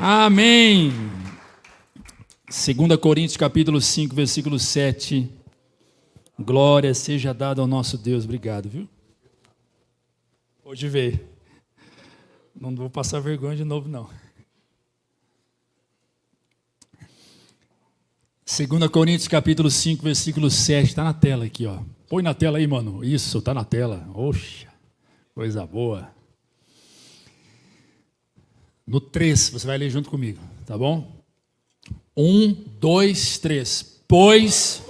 Amém. 2 Coríntios capítulo 5, versículo 7. Glória seja dada ao nosso Deus. Obrigado, viu? Hoje veio. Não vou passar vergonha de novo, não. 2 Coríntios capítulo 5, versículo 7. Está na tela aqui, ó. Põe na tela aí, mano. Isso, está na tela. Oxa, coisa boa. No 3, você vai ler junto comigo, tá bom? 1, 2, 3. Pois...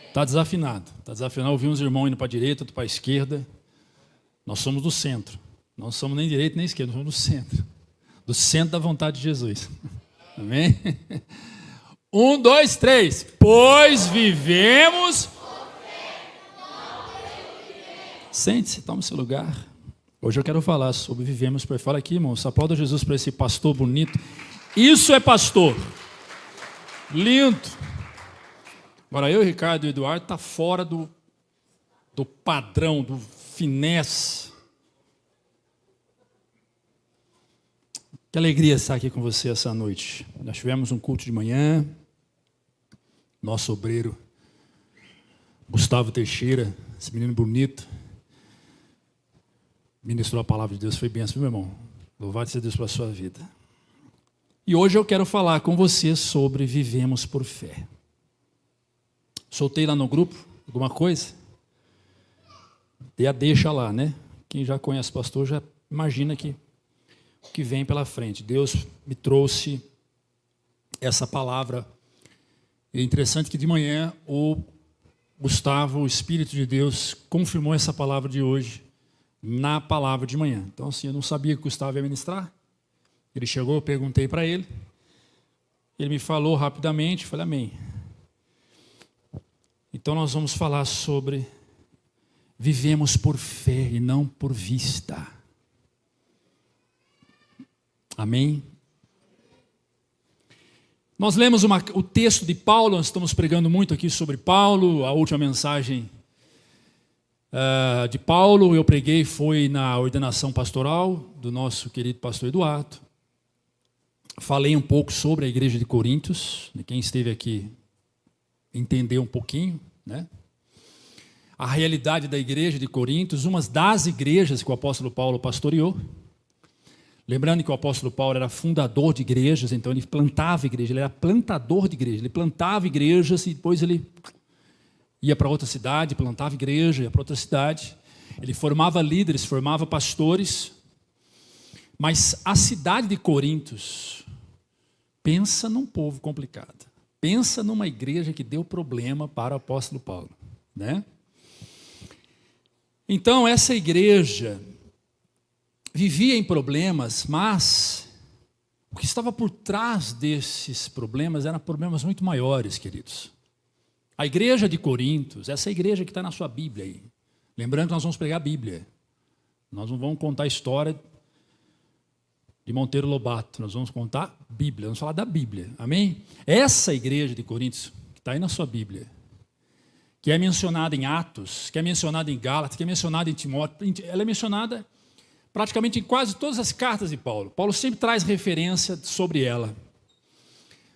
Está desafinado. Está desafinado. Ouvi uns irmãos indo para a direita, outro para a esquerda. Nós somos do centro. Não somos nem direita nem esquerda, nós somos do centro. Do centro da vontade de Jesus. Amém? 1, 2, 3. Pois vivemos... Sente-se, toma o seu lugar. Hoje eu quero falar sobre vivemos por fé. Fala aqui, irmão. Só aplauda Jesus para esse pastor bonito. Isso é pastor. Lindo. Agora eu, Ricardo e o Eduardo está fora do padrão, do finesse. Que alegria estar aqui com você essa noite. Nós tivemos um culto de manhã. Nosso obreiro, Gustavo Teixeira, esse menino bonito, ministrou a palavra de Deus, foi bênção, meu irmão. Louvado seja Deus pela sua vida. E hoje eu quero falar com você sobre vivemos por fé. Soltei lá no grupo alguma coisa? Dei a deixa lá, né? Quem já conhece o pastor já imagina que o que vem pela frente. Deus me trouxe essa palavra. E é interessante que de manhã o Gustavo, o Espírito de Deus, confirmou essa palavra de hoje na palavra de manhã. Então, assim, eu não sabia que o Gustavo ia ministrar. Ele chegou, eu perguntei para ele. Ele me falou rapidamente, falei, amém. Então, nós vamos falar sobre vivemos por fé e não por vista. Amém? Nós lemos o texto de Paulo, nós estamos pregando muito aqui sobre Paulo, a última mensagem de Paulo, eu preguei, foi na ordenação pastoral do nosso querido pastor Eduardo. Falei um pouco sobre a igreja de Coríntios, quem esteve aqui entendeu um pouquinho, né? A realidade da igreja de Coríntios, uma das igrejas que o apóstolo Paulo pastoreou. Lembrando que o apóstolo Paulo era fundador de igrejas, então ele plantava igreja, ele era plantador de igreja, ele plantava igrejas e depois ele ia para outra cidade, plantava igreja, ia para outra cidade. Ele formava líderes, formava pastores. Mas a cidade de Coríntios, pensa num povo complicado. Pensa numa igreja que deu problema para o apóstolo Paulo, né? Então, essa igreja vivia em problemas, mas o que estava por trás desses problemas eram problemas muito maiores, queridos. A igreja de Coríntios, essa igreja que está na sua Bíblia aí. Lembrando que nós vamos pregar a Bíblia. Nós não vamos contar a história de Monteiro Lobato, nós vamos contar a Bíblia, vamos falar da Bíblia, amém? Essa igreja de Coríntios, que está aí na sua Bíblia, que é mencionada em Atos, que é mencionada em Gálatas, que é mencionada em Timóteo, ela é mencionada praticamente em quase todas as cartas de Paulo. Paulo sempre traz referência sobre ela.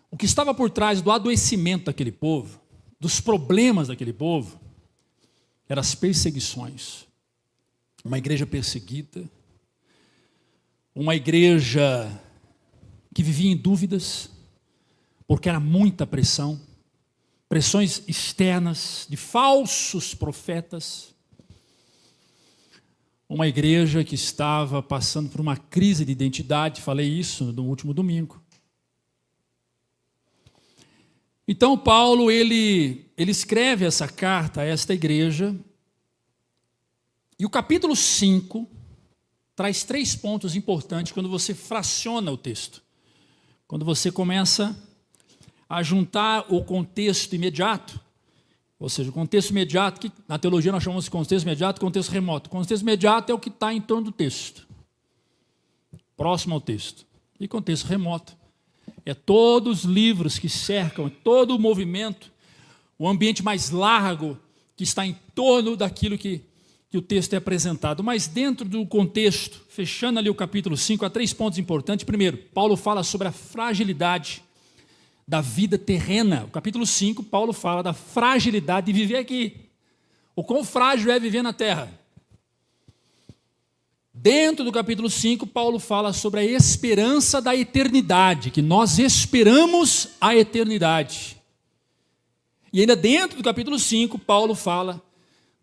O que estava por trás do adoecimento daquele povo, dos problemas daquele povo, eram as perseguições. Uma igreja perseguida, uma igreja que vivia em dúvidas, porque era muita pressão, pressões externas de falsos profetas. Uma igreja que estava passando por uma crise de identidade, falei isso no último domingo. Então Paulo, ele escreve essa carta a esta igreja, e o capítulo 5 traz 3 pontos importantes quando você fraciona o texto. Quando você começa a juntar o contexto imediato, ou seja, o contexto imediato, que na teologia nós chamamos de contexto imediato e contexto remoto. O contexto imediato é o que está em torno do texto, próximo ao texto. E contexto remoto é todos os livros que cercam, todo o movimento, o ambiente mais largo que está em torno daquilo que que o texto é apresentado, mas dentro do contexto, fechando ali o capítulo 5, há 3 pontos importantes. Primeiro, Paulo fala sobre a fragilidade da vida terrena. O capítulo 5, Paulo fala da fragilidade de viver aqui. O quão frágil é viver na terra. Dentro do capítulo 5, Paulo fala sobre a esperança da eternidade, que nós esperamos a eternidade. E ainda dentro do capítulo 5, Paulo fala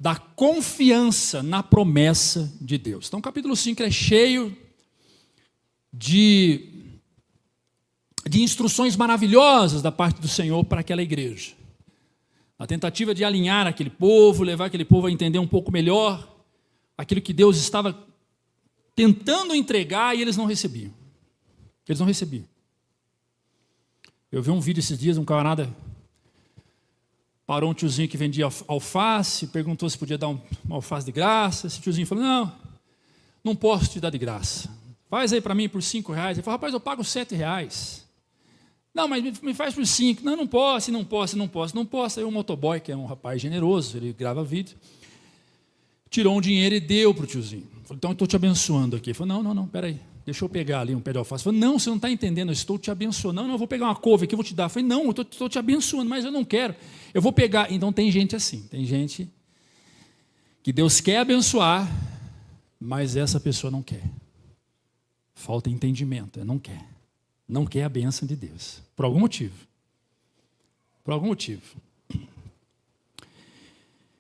da confiança na promessa de Deus. Então o capítulo 5 é cheio de instruções maravilhosas da parte do Senhor para aquela igreja. A tentativa de alinhar aquele povo, levar aquele povo a entender um pouco melhor aquilo que Deus estava tentando entregar e eles não recebiam. Eles não recebiam. Eu vi um vídeo esses dias, um camarada parou um tiozinho que vendia alface, perguntou se podia dar uma alface de graça. Esse tiozinho falou, não posso te dar de graça. Faz aí para mim por R$5. Ele falou, rapaz, eu pago R$7. Não, mas me faz por 5. Não posso. Aí o motoboy, que é um rapaz generoso, ele grava vídeo, tirou um dinheiro e deu para o tiozinho. Falei, então eu estou te abençoando aqui. Ele falou, não, peraí, deixa eu pegar ali um pé de alface. Ele falou, não, você não está entendendo, eu estou te abençoando. Não, eu vou pegar uma couve aqui, eu vou te dar. Eu falei, não, eu estou te abençoando, mas eu não quero. Eu vou pegar. Então tem gente assim, tem gente que Deus quer abençoar, mas essa pessoa não quer. Falta entendimento, não quer. Não quer a bênção de Deus, por algum motivo. Por algum motivo.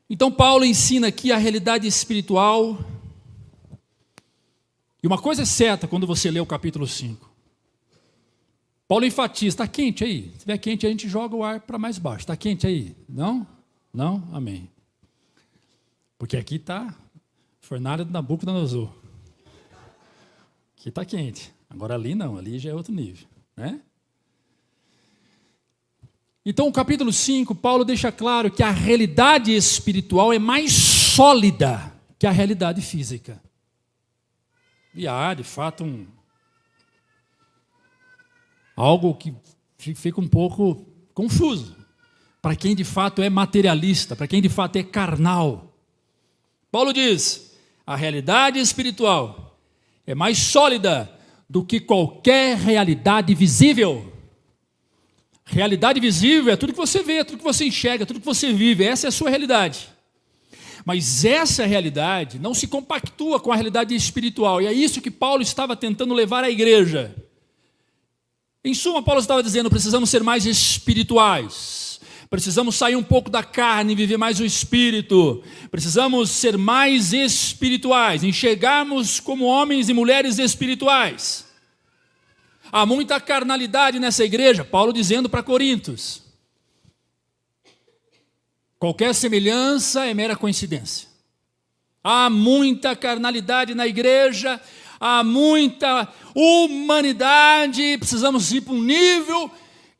Então Paulo ensina aqui a realidade espiritual. E uma coisa é certa quando você lê o capítulo 5. Paulo enfatiza, está quente aí? Se estiver quente, a gente joga o ar para mais baixo. Está quente aí? Não? Não? Amém. Porque aqui está fornalha do Nabucodonosor. Aqui está quente. Agora ali não, ali já é outro nível, né? Então, o capítulo 5, Paulo deixa claro que a realidade espiritual é mais sólida que a realidade física. E há, de fato, algo que fica um pouco confuso para quem de fato é materialista, para quem de fato é carnal. Paulo diz, a realidade espiritual é mais sólida do que qualquer realidade visível. Realidade visível é tudo que você vê, tudo que você enxerga, tudo que você vive. Essa é a sua realidade. Mas essa realidade não se compactua com a realidade espiritual. E é isso que Paulo estava tentando levar à igreja. Em suma, Paulo estava dizendo, precisamos ser mais espirituais. Precisamos sair um pouco da carne e viver mais o espírito. Precisamos ser mais espirituais, enxergarmos como homens e mulheres espirituais. Há muita carnalidade nessa igreja, Paulo dizendo para Coríntios. Qualquer semelhança é mera coincidência. Há muita carnalidade na igreja, há muita humanidade, precisamos ir para um nível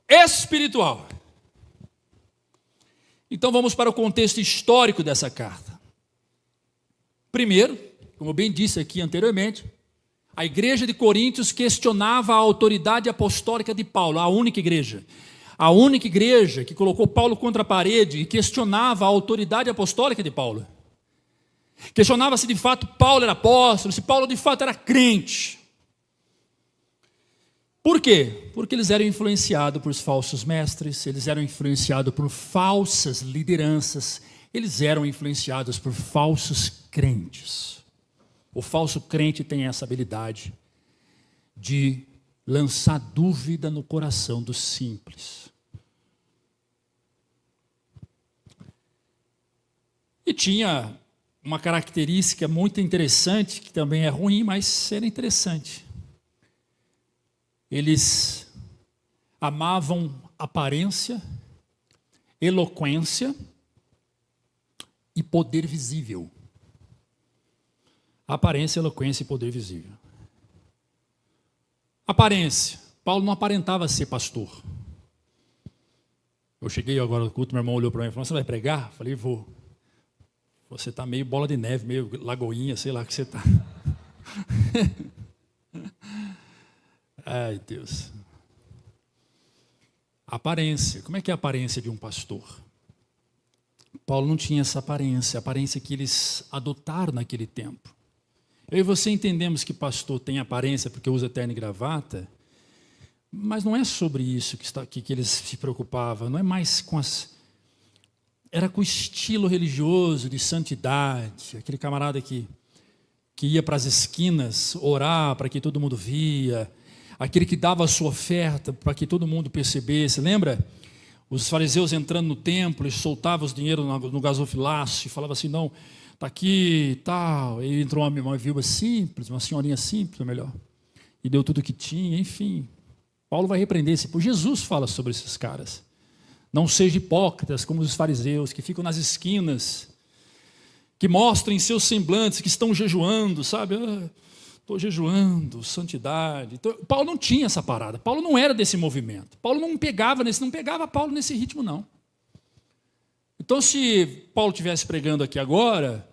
espiritual. Então vamos para o contexto histórico dessa carta. Primeiro, como eu bem disse aqui anteriormente, a igreja de Coríntios questionava a autoridade apostólica de Paulo, a única igreja. A única igreja que colocou Paulo contra a parede e questionava a autoridade apostólica de Paulo. Questionava se de fato Paulo era apóstolo, se Paulo de fato era crente. Por quê? Porque eles eram influenciados por falsos mestres, eles eram influenciados por falsas lideranças, eles eram influenciados por falsos crentes. O falso crente tem essa habilidade de lançar dúvida no coração dos simples. E tinha uma característica muito interessante, que também é ruim, mas era interessante. Eles amavam aparência, eloquência e poder visível. Aparência, eloquência e poder visível. Aparência. Paulo não aparentava ser pastor. Eu cheguei agora no culto, meu irmão olhou para mim e falou, você vai pregar? Eu falei, vou. Você está meio bola de neve, meio lagoinha, sei lá o que você está. Ai, Deus. Aparência. Como é que é a aparência de um pastor? Paulo não tinha essa aparência, a aparência que eles adotaram naquele tempo. Eu e você entendemos que pastor tem aparência porque usa terno e gravata, mas não é sobre isso que eles se preocupavam, não é mais com as... Era com o estilo religioso de santidade, aquele camarada que ia para as esquinas orar para que todo mundo via, aquele que dava a sua oferta para que todo mundo percebesse. Lembra? Os fariseus entrando no templo e soltavam os dinheiro no gasofilaço e falavam assim, não, está aqui e tal. E entrou uma viúva simples, uma senhorinha simples, ou melhor, e deu tudo o que tinha, enfim. Paulo vai repreender esse povo. Jesus fala sobre esses caras. Não sejam hipócritas como os fariseus, que ficam nas esquinas, que mostram em seus semblantes que estão jejuando, sabe? Estou jejuando, santidade. Então, Paulo não tinha essa parada. Paulo não era desse movimento. Paulo não pegava Paulo nesse ritmo, não. Então, se Paulo estivesse pregando aqui agora,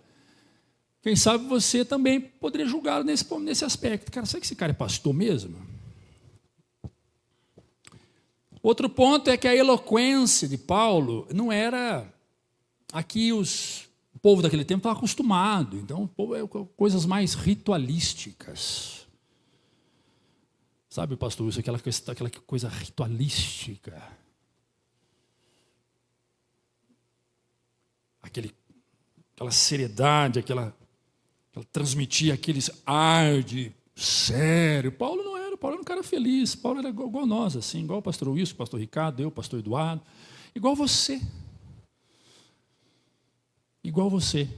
quem sabe você também poderia julgá-lo nesse aspecto. Cara, será que esse cara é pastor mesmo? Outro ponto é que a eloquência de Paulo não era... Aqui o povo daquele tempo estava acostumado, então o povo é coisas mais ritualísticas. Sabe, pastor, isso é aquela coisa ritualística. Aquela seriedade, aquela transmitia aquele ar de sério. Paulo não era, Paulo era um cara feliz, Paulo era igual nós, assim, igual o pastor Wilson, o pastor Ricardo, eu, o pastor Eduardo, igual você. Igual você.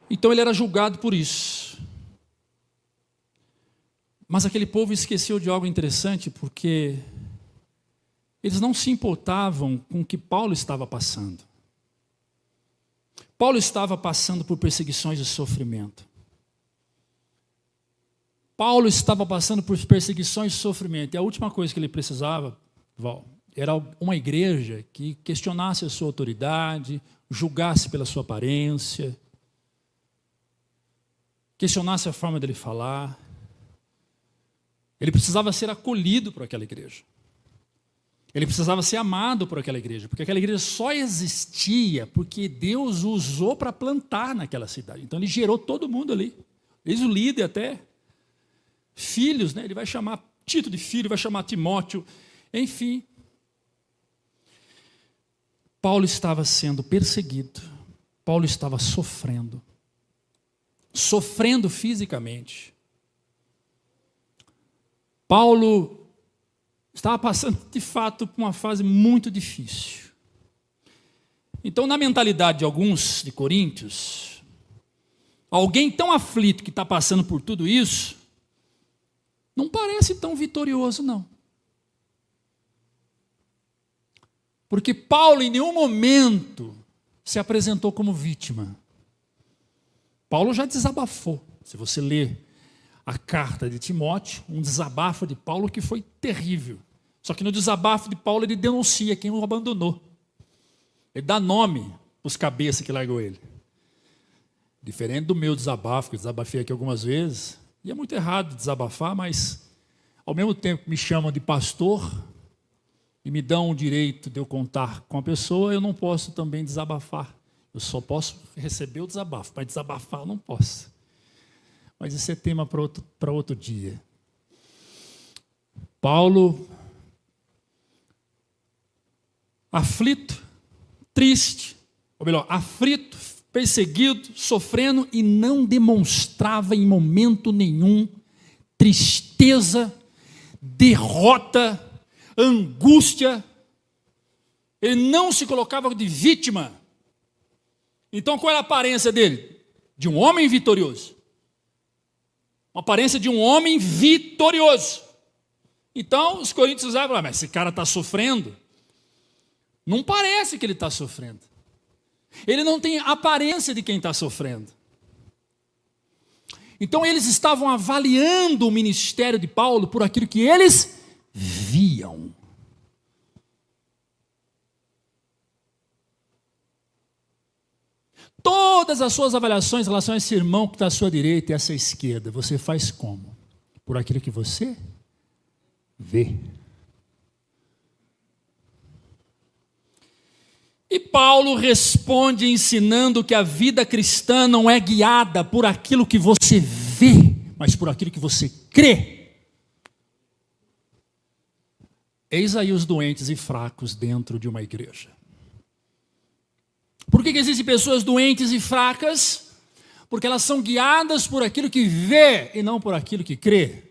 Então ele era julgado por isso. Mas aquele povo esqueceu de algo interessante, porque eles não se importavam com o que Paulo estava passando. Paulo estava passando por perseguições e sofrimento. Paulo estava passando por perseguições e sofrimento. E a última coisa que ele precisava, Val, era uma igreja que questionasse a sua autoridade, julgasse pela sua aparência, questionasse a forma dele falar. Ele precisava ser acolhido por aquela igreja. Ele precisava ser amado por aquela igreja, porque aquela igreja só existia porque Deus o usou para plantar naquela cidade. Então ele gerou todo mundo ali. Eis o líder até. Filhos, né? Ele vai chamar Tito de filho, vai chamar Timóteo, enfim. Paulo estava sendo perseguido, Paulo estava sofrendo fisicamente. Paulo estava passando, de fato, por uma fase muito difícil. Então, na mentalidade de alguns de Coríntios, alguém tão aflito que está passando por tudo isso, não parece tão vitorioso, não. Porque Paulo em nenhum momento se apresentou como vítima. Paulo já desabafou. Se você ler a carta de Timóteo, um desabafo de Paulo que foi terrível. Só que no desabafo de Paulo ele denuncia quem o abandonou. Ele dá nome para os cabeças que largou ele. Diferente do meu desabafo, que eu desabafei aqui algumas vezes. E é muito errado desabafar, mas ao mesmo tempo que me chamam de pastor e me dão o direito de eu contar com a pessoa, eu não posso também desabafar. Eu só posso receber o desabafo, mas desabafar eu não posso. Mas isso é tema para outro dia. Paulo, aflito, triste, ou melhor, aflito, perseguido, sofrendo, e não demonstrava em momento nenhum tristeza, derrota, angústia. Ele não se colocava de vítima. Então qual era a aparência dele? De um homem vitorioso. Uma aparência de um homem vitorioso. Então os coríntios usavam, mas esse cara está sofrendo. Não parece que ele está sofrendo. Ele não tem aparência de quem está sofrendo. Então eles estavam avaliando o ministério de Paulo por aquilo que eles viam. Todas as suas avaliações em relação a esse irmão que está à sua direita e à sua esquerda, você faz como? Por aquilo que você vê. E Paulo responde ensinando que a vida cristã não é guiada por aquilo que você vê, mas por aquilo que você crê. Eis aí os doentes e fracos dentro de uma igreja. Por que existem pessoas doentes e fracas? Porque elas são guiadas por aquilo que vê e não por aquilo que crê.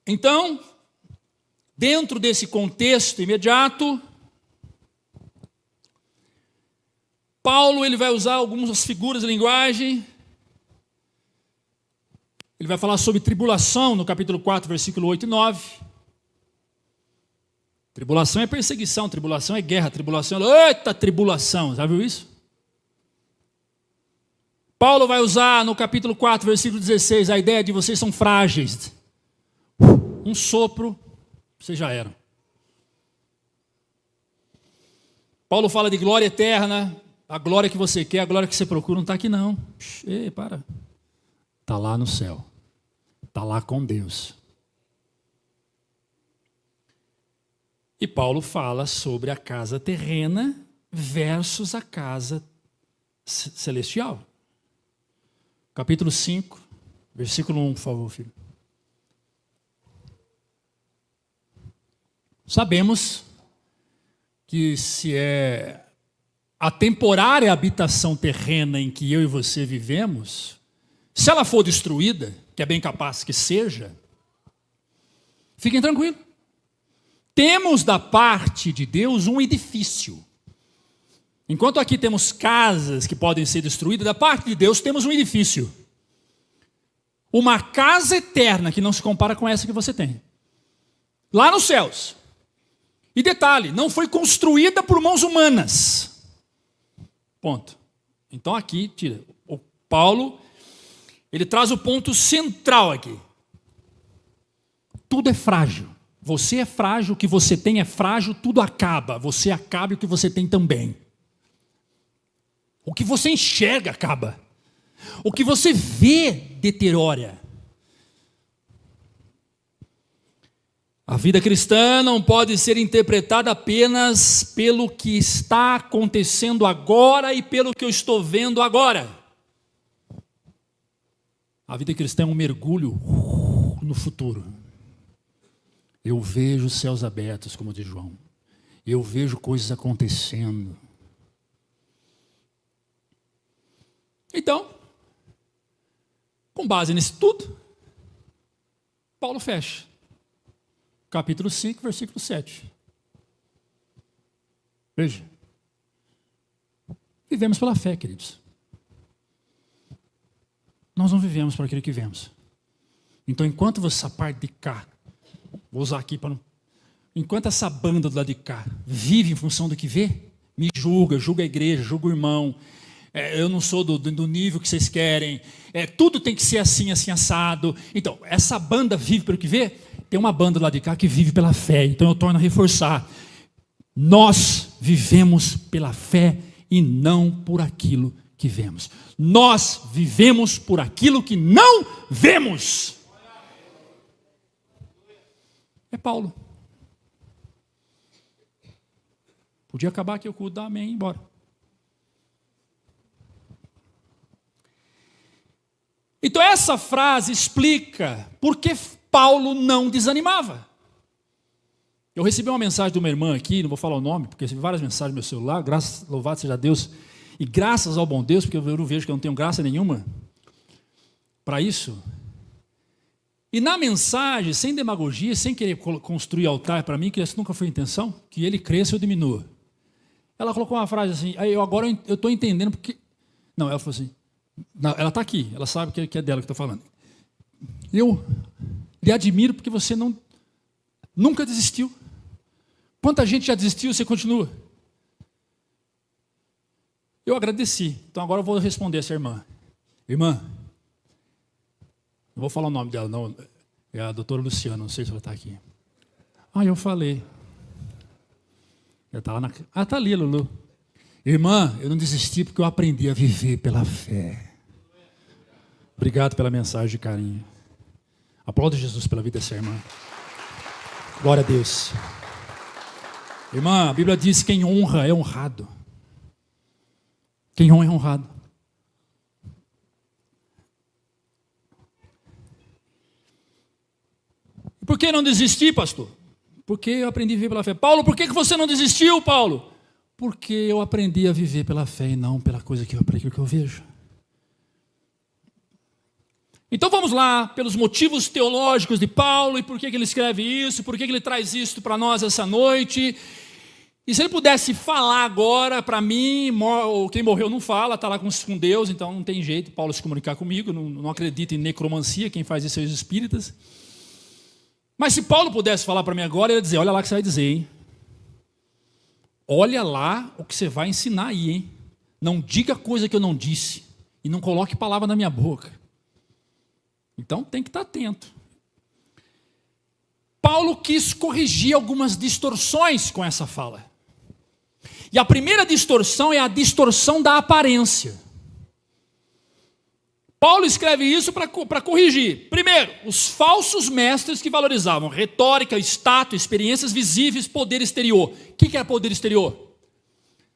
Então, dentro desse contexto imediato, Paulo ele vai usar algumas figuras de linguagem. Ele vai falar sobre tribulação no capítulo 4, versículo 8 e 9. Tribulação é perseguição, tribulação é guerra, tribulação é... Eita, tribulação, já viu isso? Paulo vai usar no capítulo 4, versículo 16, a ideia de vocês são frágeis. Um sopro, vocês já eram. Paulo fala de glória eterna, a glória que você quer, a glória que você procura, não está aqui não. Ei, para. Está lá no céu. Está lá com Deus. E Paulo fala sobre a casa terrena versus a casa celestial. Capítulo 5, versículo 1, por favor, filho. Sabemos que se é a temporária habitação terrena em que eu e você vivemos, se ela for destruída, que é bem capaz que seja, fiquem tranquilos. Temos da parte de Deus um edifício. Enquanto aqui temos casas que podem ser destruídas, da parte de Deus temos um edifício. Uma casa eterna que não se compara com essa que você tem. Lá nos céus. E detalhe, não foi construída por mãos humanas. Ponto. Então aqui, tira. O Paulo, ele traz o ponto central aqui. Tudo é frágil. Você é frágil, o que você tem é frágil, tudo acaba. Você acaba e o que você tem também. O que você enxerga acaba. O que você vê deteriora. A vida cristã não pode ser interpretada apenas pelo que está acontecendo agora e pelo que eu estou vendo agora. A vida cristã é um mergulho no futuro. Eu vejo os céus abertos, como diz João. Eu vejo coisas acontecendo. Então, com base nisso tudo, Paulo fecha. Capítulo 5, versículo 7. Veja. Vivemos pela fé, queridos. Nós não vivemos por aquilo que vemos. Então, enquanto essa parte de cá, vou usar aqui para não... Enquanto essa banda do lado de cá vive em função do que vê, me julga a igreja, julga o irmão, eu não sou do nível que vocês querem, tudo tem que ser assim, assim, assado. Então, essa banda vive pelo que vê, tem uma banda do lado de cá que vive pela fé. Então eu torno a reforçar. Nós vivemos pela fé e não por aquilo que vemos. Nós vivemos por aquilo que não vemos. É Paulo. Podia acabar aqui o culto, dar amém e ir embora. Então essa frase explica por que Paulo não desanimava. Eu recebi uma mensagem de uma irmã aqui, não vou falar o nome, porque eu recebi várias mensagens no meu celular, louvado seja Deus, e graças ao bom Deus, porque eu não vejo que eu não tenho graça nenhuma para isso. E na mensagem, sem demagogia, sem querer construir altar para mim, que essa nunca foi a intenção, que ele cresça ou diminua. Ela colocou uma frase assim, agora eu estou entendendo porque... Não, ela falou assim, não, ela está aqui, ela sabe que é dela que eu estou falando. Eu lhe admiro porque você nunca desistiu. Quanta gente já desistiu, você continua. Eu agradeci. Então agora eu vou responder essa irmã. Irmã, não vou falar o nome dela, não. É a doutora Luciana, não sei se ela está aqui. Eu falei. Ela está lá na... está ali, Lulu. Irmã, eu não desisti porque eu aprendi a viver pela fé. Obrigado pela mensagem de carinho. Aplauda Jesus pela vida dessa irmã. Glória a Deus. Irmã, a Bíblia diz: quem honra é honrado. Quem honra é honrado. Por que não desistir, pastor? Porque eu aprendi a viver pela fé. Paulo, por que você não desistiu, Paulo? Porque eu aprendi a viver pela fé e não pela coisa que eu vejo. Então vamos lá, pelos motivos teológicos de Paulo e por que ele escreve isso, por que ele traz isso para nós essa noite. E se ele pudesse falar agora para mim, quem morreu não fala, está lá com Deus, então não tem jeito Paulo se comunicar comigo, não acredita em necromancia, quem faz isso é os espíritas. Mas se Paulo pudesse falar para mim agora, ele ia dizer: olha lá o que você vai dizer, hein? Olha lá o que você vai ensinar aí, hein? Não diga coisa que eu não disse e não coloque palavra na minha boca. Então tem que estar atento. Paulo quis corrigir algumas distorções com essa fala. E a primeira distorção é a distorção da aparência. Paulo escreve isso para corrigir. Primeiro, os falsos mestres que valorizavam retórica, status, experiências visíveis, poder exterior. O que é poder exterior?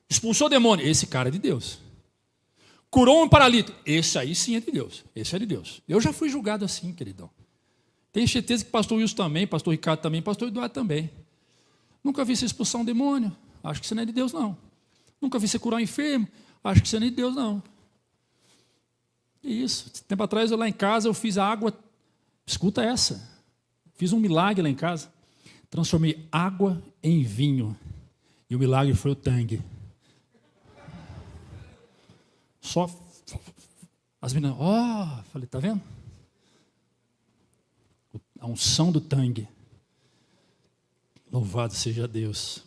Expulsou o demônio. Esse cara é de Deus. Curou um paralítico. Esse aí sim é de Deus. Esse é de Deus. Eu já fui julgado assim, queridão. Tenho certeza que pastor Wilson também, pastor Ricardo também, pastor Eduardo também. Nunca vi você expulsar um demônio. Acho que você não é de Deus, não. Nunca vi você curar um enfermo. Acho que você não é de Deus, não. Isso. Tempo atrás, lá em casa, eu fiz a água. Escuta essa. Fiz um milagre lá em casa. Transformei água em vinho. E o milagre foi o tangue. Só as meninas, falei, tá vendo? A unção do tangue. Louvado seja Deus.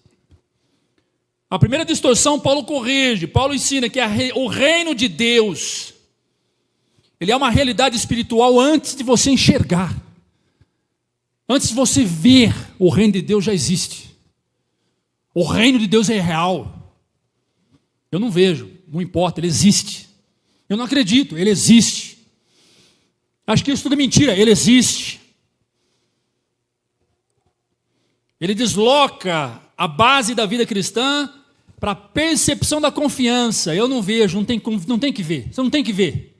A primeira distorção, Paulo corrige. Paulo ensina que o reino de Deus, ele é uma realidade espiritual antes de você enxergar. Antes de você ver, o reino de Deus já existe. O reino de Deus é real. Eu não vejo, não importa, ele existe. Eu não acredito, ele existe. Acho que isso tudo é mentira, ele existe. Ele desloca a base da vida cristã para a percepção da confiança. Eu não vejo, não tem que ver. Você não tem que ver.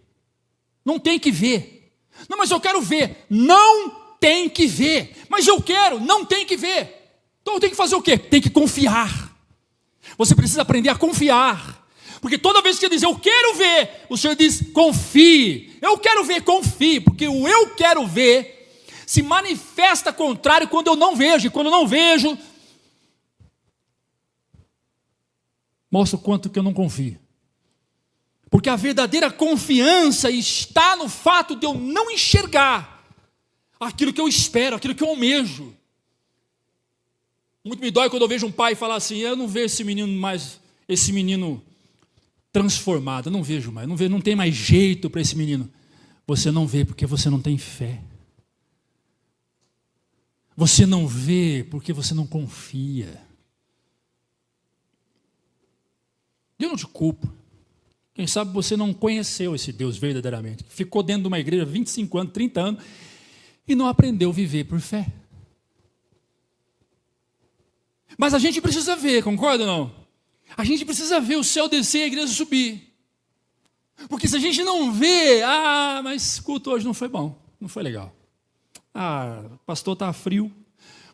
Não tem que ver. Não, mas eu quero ver. Não tem que ver. Mas eu quero, não tem que ver. Então eu tenho que fazer o quê? Tem que confiar. Você precisa aprender a confiar. Porque toda vez que você diz, eu quero ver, o Senhor diz, confie. Eu quero ver, confie. Porque o eu quero ver se manifesta contrário quando eu não vejo. E quando eu não vejo, mostra o quanto que eu não confio. Porque a verdadeira confiança está no fato de eu não enxergar aquilo que eu espero, aquilo que eu almejo. Muito me dói quando eu vejo um pai falar assim, eu não vejo esse menino transformado, eu não vejo mais, não tem mais jeito para esse menino. Você não vê porque você não tem fé. Você não vê porque você não confia. E eu não te culpo. Quem sabe você não conheceu esse Deus verdadeiramente. Ficou dentro de uma igreja 25 anos, 30 anos e não aprendeu a viver por fé. Mas a gente precisa ver, concorda ou não? A gente precisa ver o céu descer e a igreja subir. Porque se a gente não vê, mas o culto hoje não foi bom, não foi legal. O pastor estava frio,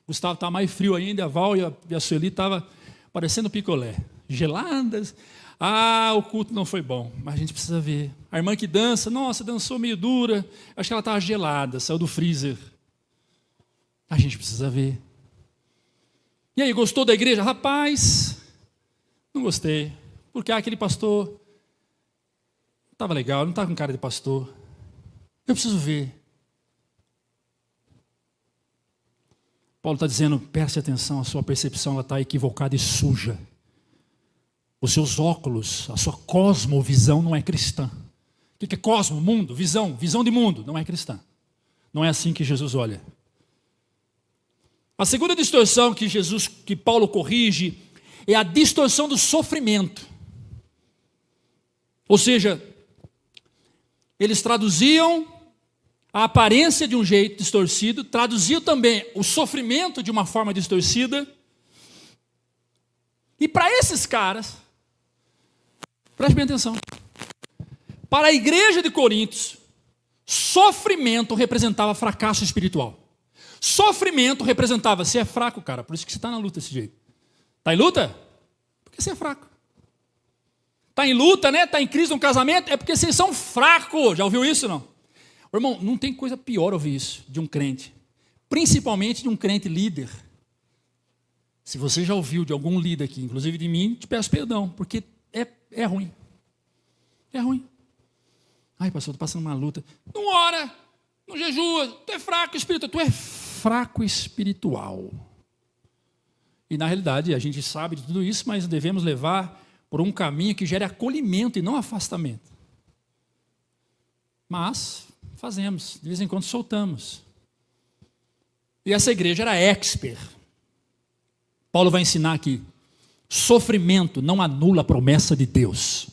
Gustavo estava mais frio ainda, a Val e a Sueli estavam parecendo picolé, geladas. O culto não foi bom, mas a gente precisa ver. A irmã que dança, nossa, dançou meio dura, acho que ela estava gelada, saiu do freezer. A gente precisa ver. E aí, gostou da igreja? Rapaz, não gostei, porque aquele pastor estava legal, não estava com cara de pastor. Eu preciso ver. Paulo está dizendo, preste atenção, a sua percepção está equivocada e suja. Os seus óculos, a sua cosmovisão não é cristã. O que é cosmo? Mundo, visão de mundo, não é cristã. Não é assim que Jesus olha. A segunda distorção que Paulo corrige é a distorção do sofrimento. Ou seja, eles traduziam a aparência de um jeito distorcido, traduziam também o sofrimento de uma forma distorcida. E para esses caras, preste bem atenção, para a igreja de Coríntios, sofrimento representava fracasso espiritual. Sofrimento representava, você é fraco, cara, por isso que você está na luta desse jeito. Está em luta? Porque você é fraco. Está em luta, né? Está em crise no casamento? É porque vocês são fracos. Já ouviu isso, não? Irmão, não tem coisa pior ouvir isso de um crente. Principalmente de um crente líder. Se você já ouviu de algum líder aqui, inclusive de mim, te peço perdão, porque é ruim. É ruim. Ai, pastor, estou passando uma luta. Não ora, não jejua, tu é fraco espiritual. Tu é fraco espiritual. E na realidade, a gente sabe de tudo isso, mas devemos levar por um caminho que gere acolhimento e não afastamento. Mas fazemos, de vez em quando soltamos. E essa igreja era expert. Paulo vai ensinar aqui, sofrimento não anula a promessa de Deus.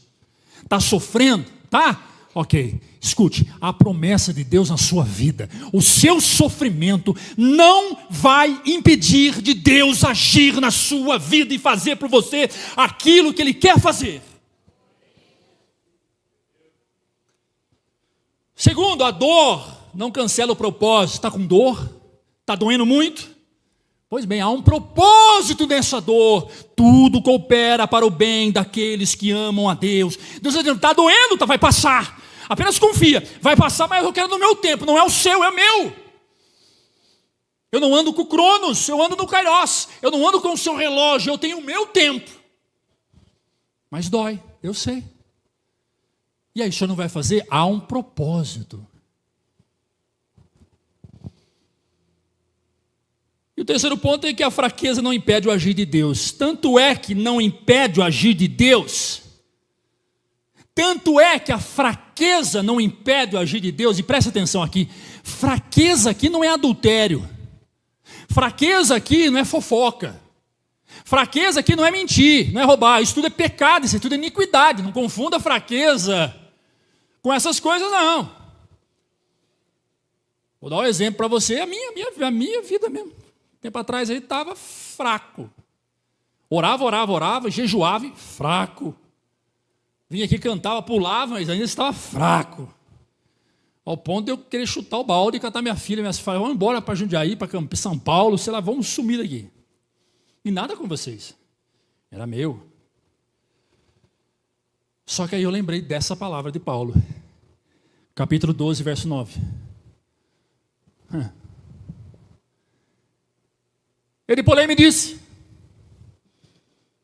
Está sofrendo? Tá? Ok, escute, a promessa de Deus na sua vida, o seu sofrimento não vai impedir de Deus agir na sua vida e fazer por você aquilo que Ele quer fazer. Segundo, a dor não cancela o propósito. Está com dor? Está doendo muito? Pois bem, há um propósito nessa dor. Tudo coopera para o bem daqueles que amam a Deus. Deus está dizendo, está doendo, vai passar. Apenas confia, vai passar, mas eu quero no meu tempo, não é o seu, é o meu. Eu não ando com o Cronos, eu ando no Kairos. Eu não ando com o seu relógio, eu tenho o meu tempo. Mas dói, eu sei. E aí, o senhor não vai fazer? Há um propósito. E o terceiro ponto é que a fraqueza não impede o agir de Deus. Tanto é que não impede o agir de Deus. Tanto é que a fraqueza não impede o agir de Deus. E presta atenção aqui. Fraqueza aqui não é adultério. Fraqueza aqui não é fofoca. Fraqueza aqui não é mentir, não é roubar. Isso tudo é pecado, isso tudo é iniquidade. Não confunda a fraqueza com essas coisas, não. Vou dar um exemplo para você. A minha vida mesmo. Tempo atrás aí estava fraco. Orava, jejuava e fraco. Vinha aqui, cantava, pulava, mas ainda estava fraco. Ao ponto de eu querer chutar o balde e cantar minha filha. Minhas filhas, vamos embora para Jundiaí, para São Paulo, sei lá, vamos sumir daqui. E nada com vocês. Era meu. Só que aí eu lembrei dessa palavra de Paulo. Capítulo 12, verso 9. Ele, porém, me disse: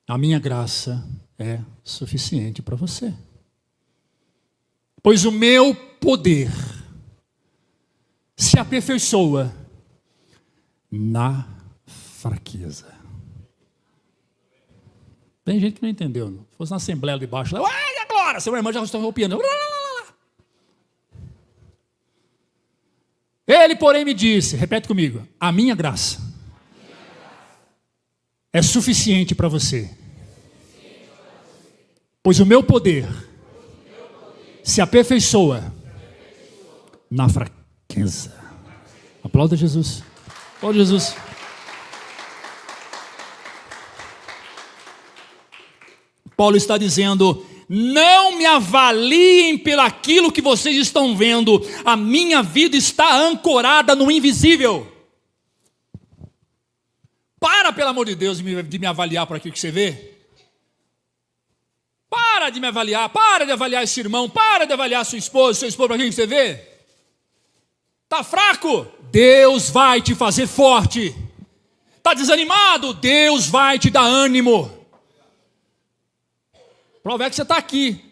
a minha graça é suficiente para você, pois o meu poder se aperfeiçoa na fraqueza. Tem gente que não entendeu. Não. Se fosse na assembleia de baixo, lá, e agora? Seu irmão já está ropiando. Ele, porém, me disse, repete comigo, a minha graça é suficiente para você, pois o meu poder se aperfeiçoa na fraqueza. Aplauda Jesus. Aplauda Jesus. Paulo está dizendo, não me avaliem pelaquilo que vocês estão vendo, a minha vida está ancorada no invisível. Para, pelo amor de Deus, de me avaliar por aquilo que você vê. Para de me avaliar, para de avaliar esse irmão, para de avaliar sua esposa, seu esposo por aquilo que você vê. Está fraco? Deus vai te fazer forte. Está desanimado? Deus vai te dar ânimo. Prova é que você está aqui.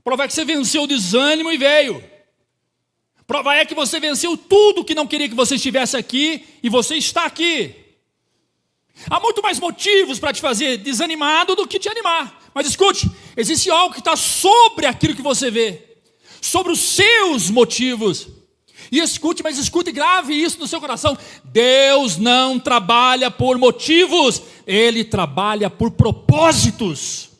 Prova é que você venceu o desânimo e veio. Prova é que você venceu tudo que não queria que você estivesse aqui e você está aqui. Há muito mais motivos para te fazer desanimado do que te animar. Mas escute, existe algo que está sobre aquilo que você vê, sobre os seus motivos. E escute, mas escute e grave isso no seu coração. Deus não trabalha por motivos, Ele trabalha por propósitos.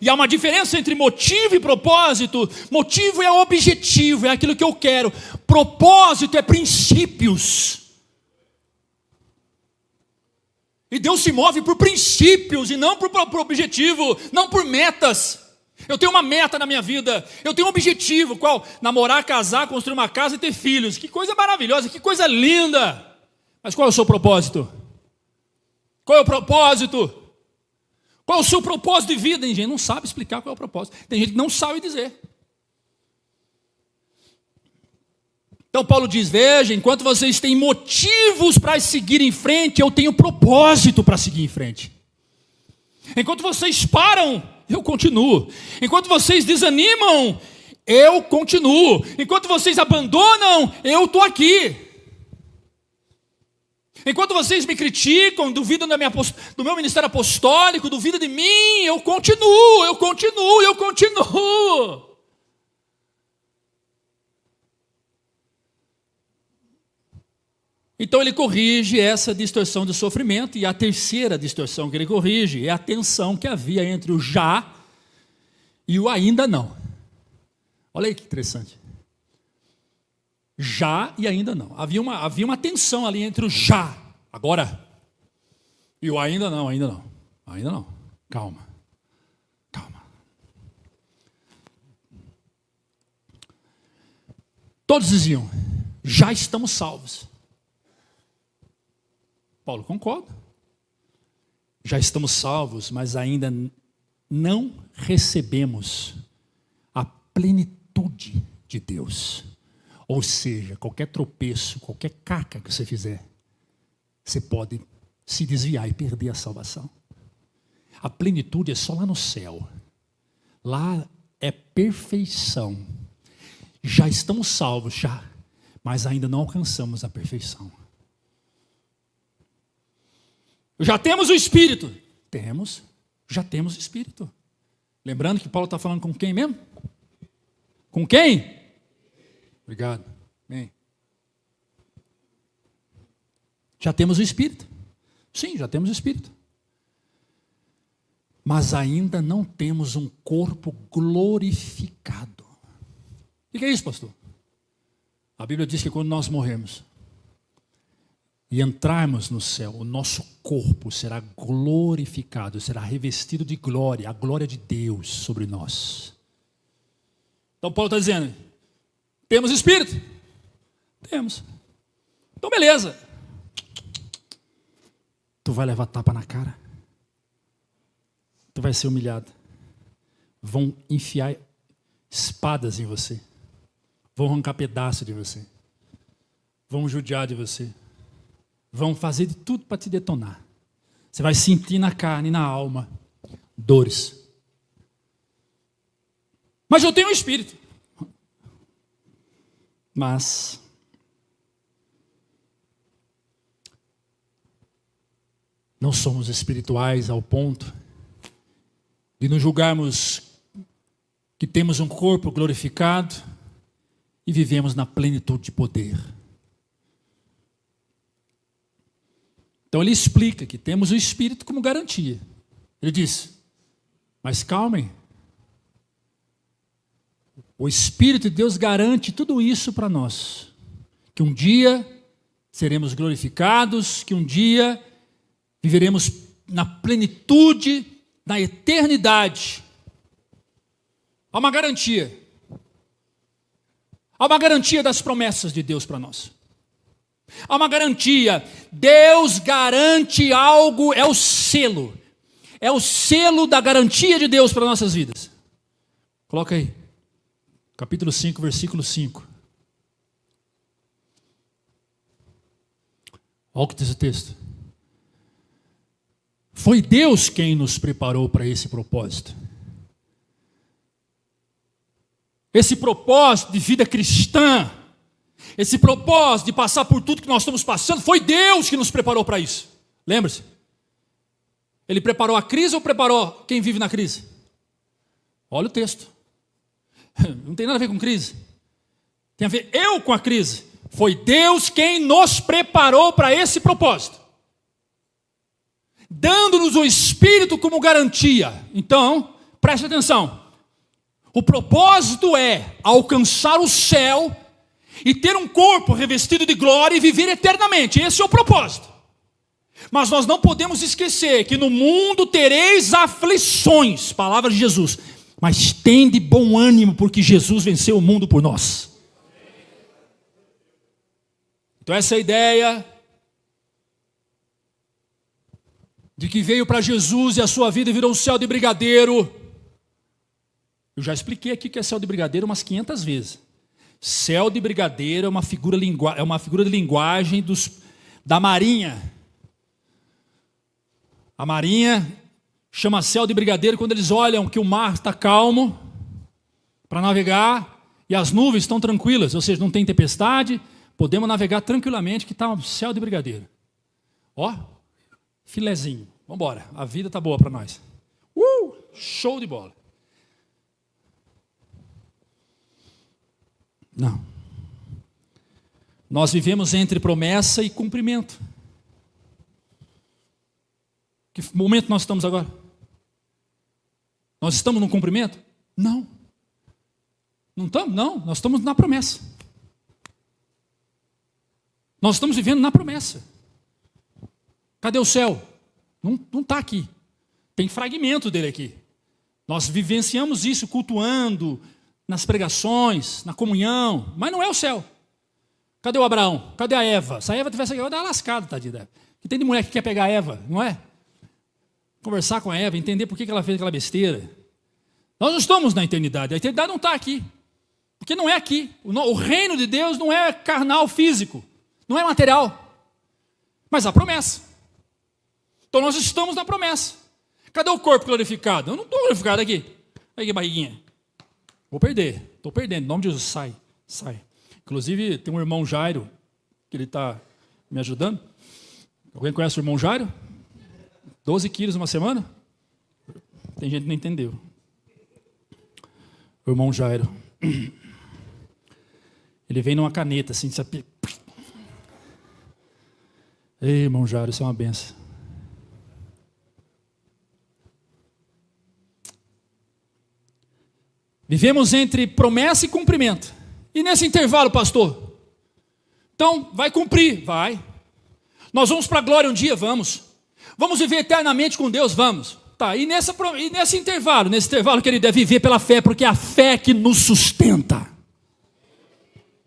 E há uma diferença entre motivo e propósito. Motivo é objetivo, é aquilo que eu quero. Propósito é princípios. E Deus se move por princípios e não por objetivo, não por metas. Eu tenho uma meta na minha vida, eu tenho um objetivo, qual? Namorar, casar, construir uma casa e ter filhos. Que coisa maravilhosa, que coisa linda. Mas qual é o seu propósito? Qual é o propósito? Qual é o seu propósito de vida? Tem gente que não sabe explicar qual é o propósito. Tem gente que não sabe dizer. Então Paulo diz, veja, enquanto vocês têm motivos para seguir em frente, eu tenho propósito para seguir em frente. Enquanto vocês param, eu continuo. Enquanto vocês desanimam, eu continuo. Enquanto vocês abandonam, eu estou aqui. Enquanto vocês me criticam, duvidam do meu ministério apostólico, duvidam de mim, eu continuo. Então ele corrige essa distorção do sofrimento, e a terceira distorção que ele corrige é a tensão que havia entre o já e o ainda não. Olha aí que interessante. Já e ainda não. Havia uma tensão ali entre o já, agora, e o ainda não. Calma. Todos diziam, já estamos salvos. Paulo concorda. Já estamos salvos, mas ainda não recebemos a plenitude de Deus. Ou seja, qualquer tropeço, qualquer caca que você fizer, você pode se desviar e perder a salvação. A plenitude é só lá no céu. Lá é perfeição. Já estamos salvos, mas ainda não alcançamos a perfeição. Já temos o Espírito. Já temos o Espírito. Lembrando que Paulo está falando com quem mesmo? Com quem? Obrigado. Bem. Já temos o Espírito. Sim, já temos o Espírito. Mas ainda não temos um corpo glorificado. O que é isso, pastor? A Bíblia diz que quando nós morrermos e entrarmos no céu, o nosso corpo será glorificado, será revestido de glória, a glória de Deus sobre nós. Então Paulo está dizendo, temos Espírito? Temos. Então beleza. Tu vai levar tapa na cara. Tu vai ser humilhado. Vão enfiar espadas em você. Vão arrancar pedaço de você. Vão judiar de você. Vão fazer de tudo para te detonar. Você vai sentir na carne e na alma dores. Mas eu tenho um Espírito. Mas não somos espirituais ao ponto de nos julgarmos que temos um corpo glorificado e vivemos na plenitude de poder. Então ele explica que temos o Espírito como garantia. Ele diz, mas calmem. O Espírito de Deus garante tudo isso para nós. Que um dia seremos glorificados, que um dia viveremos na plenitude, na eternidade. Há uma garantia. Há uma garantia das promessas de Deus para nós. Há uma garantia. Deus garante algo, é o selo. É o selo da garantia de Deus para nossas vidas. Coloca aí. Capítulo 5, versículo 5. Olha o que diz o texto. Foi Deus quem nos preparou para esse propósito. Esse propósito de vida cristã, esse propósito de passar por tudo que nós estamos passando, foi Deus que nos preparou para isso. Lembra-se? Ele preparou a crise ou preparou quem vive na crise? Olha o texto. Não tem nada a ver com crise. Tem a ver eu com a crise. Foi Deus quem nos preparou para esse propósito. Dando-nos o Espírito como garantia. Então, preste atenção. O propósito é alcançar o céu e ter um corpo revestido de glória e viver eternamente. Esse é o propósito. Mas nós não podemos esquecer que no mundo tereis aflições, palavra de Jesus, mas tende bom ânimo, porque Jesus venceu o mundo por nós. Então essa é a ideia de que veio para Jesus e a sua vida virou um céu de brigadeiro. Eu já expliquei aqui que é céu de brigadeiro umas 500 vezes. Céu de brigadeiro é uma figura de linguagem da Marinha. A Marinha chama céu de brigadeiro quando eles olham que o mar está calmo para navegar e as nuvens estão tranquilas, ou seja, não tem tempestade, podemos navegar tranquilamente, que está um céu de brigadeiro. Ó, filezinho, vamos embora, a vida está boa para nós. Show de bola. Não. Nós vivemos entre promessa e cumprimento. Que momento nós estamos agora? Nós estamos no cumprimento? Não. Não estamos? Não, nós estamos na promessa. Nós estamos vivendo na promessa. Cadê o céu? Não está aqui. Tem fragmento dele aqui. Nós vivenciamos isso cultuando, nas pregações, na comunhão, mas não é o céu. Cadê o Abraão? Cadê a Eva? Se a Eva tivesse aqui, eu ia dar uma lascada, tadinha. Que tem de mulher que quer pegar a Eva, não é? Conversar com a Eva, entender por que ela fez aquela besteira. Nós não estamos na eternidade, a eternidade não está aqui. Porque não é aqui. O reino de Deus não é carnal, físico, não é material. Mas há promessa. Então nós estamos na promessa. Cadê o corpo glorificado? Eu não estou glorificado aqui. Olha que barriguinha. Vou perder, estou perdendo. Em nome de Jesus, sai. Inclusive, tem um irmão Jairo, que ele está me ajudando. Alguém conhece o irmão Jairo? 12 quilos uma semana? Tem gente que não entendeu. O irmão Jairo. Ele vem numa caneta, assim, sabe? Ei, irmão Jairo, isso é uma benção. Vivemos entre promessa e cumprimento. E nesse intervalo, pastor? Então, vai cumprir? Vai. Nós vamos para a glória um dia? Vamos. Vamos viver eternamente com Deus? Vamos. Tá, e nesse intervalo, querido, é viver pela fé, porque é a fé que nos sustenta.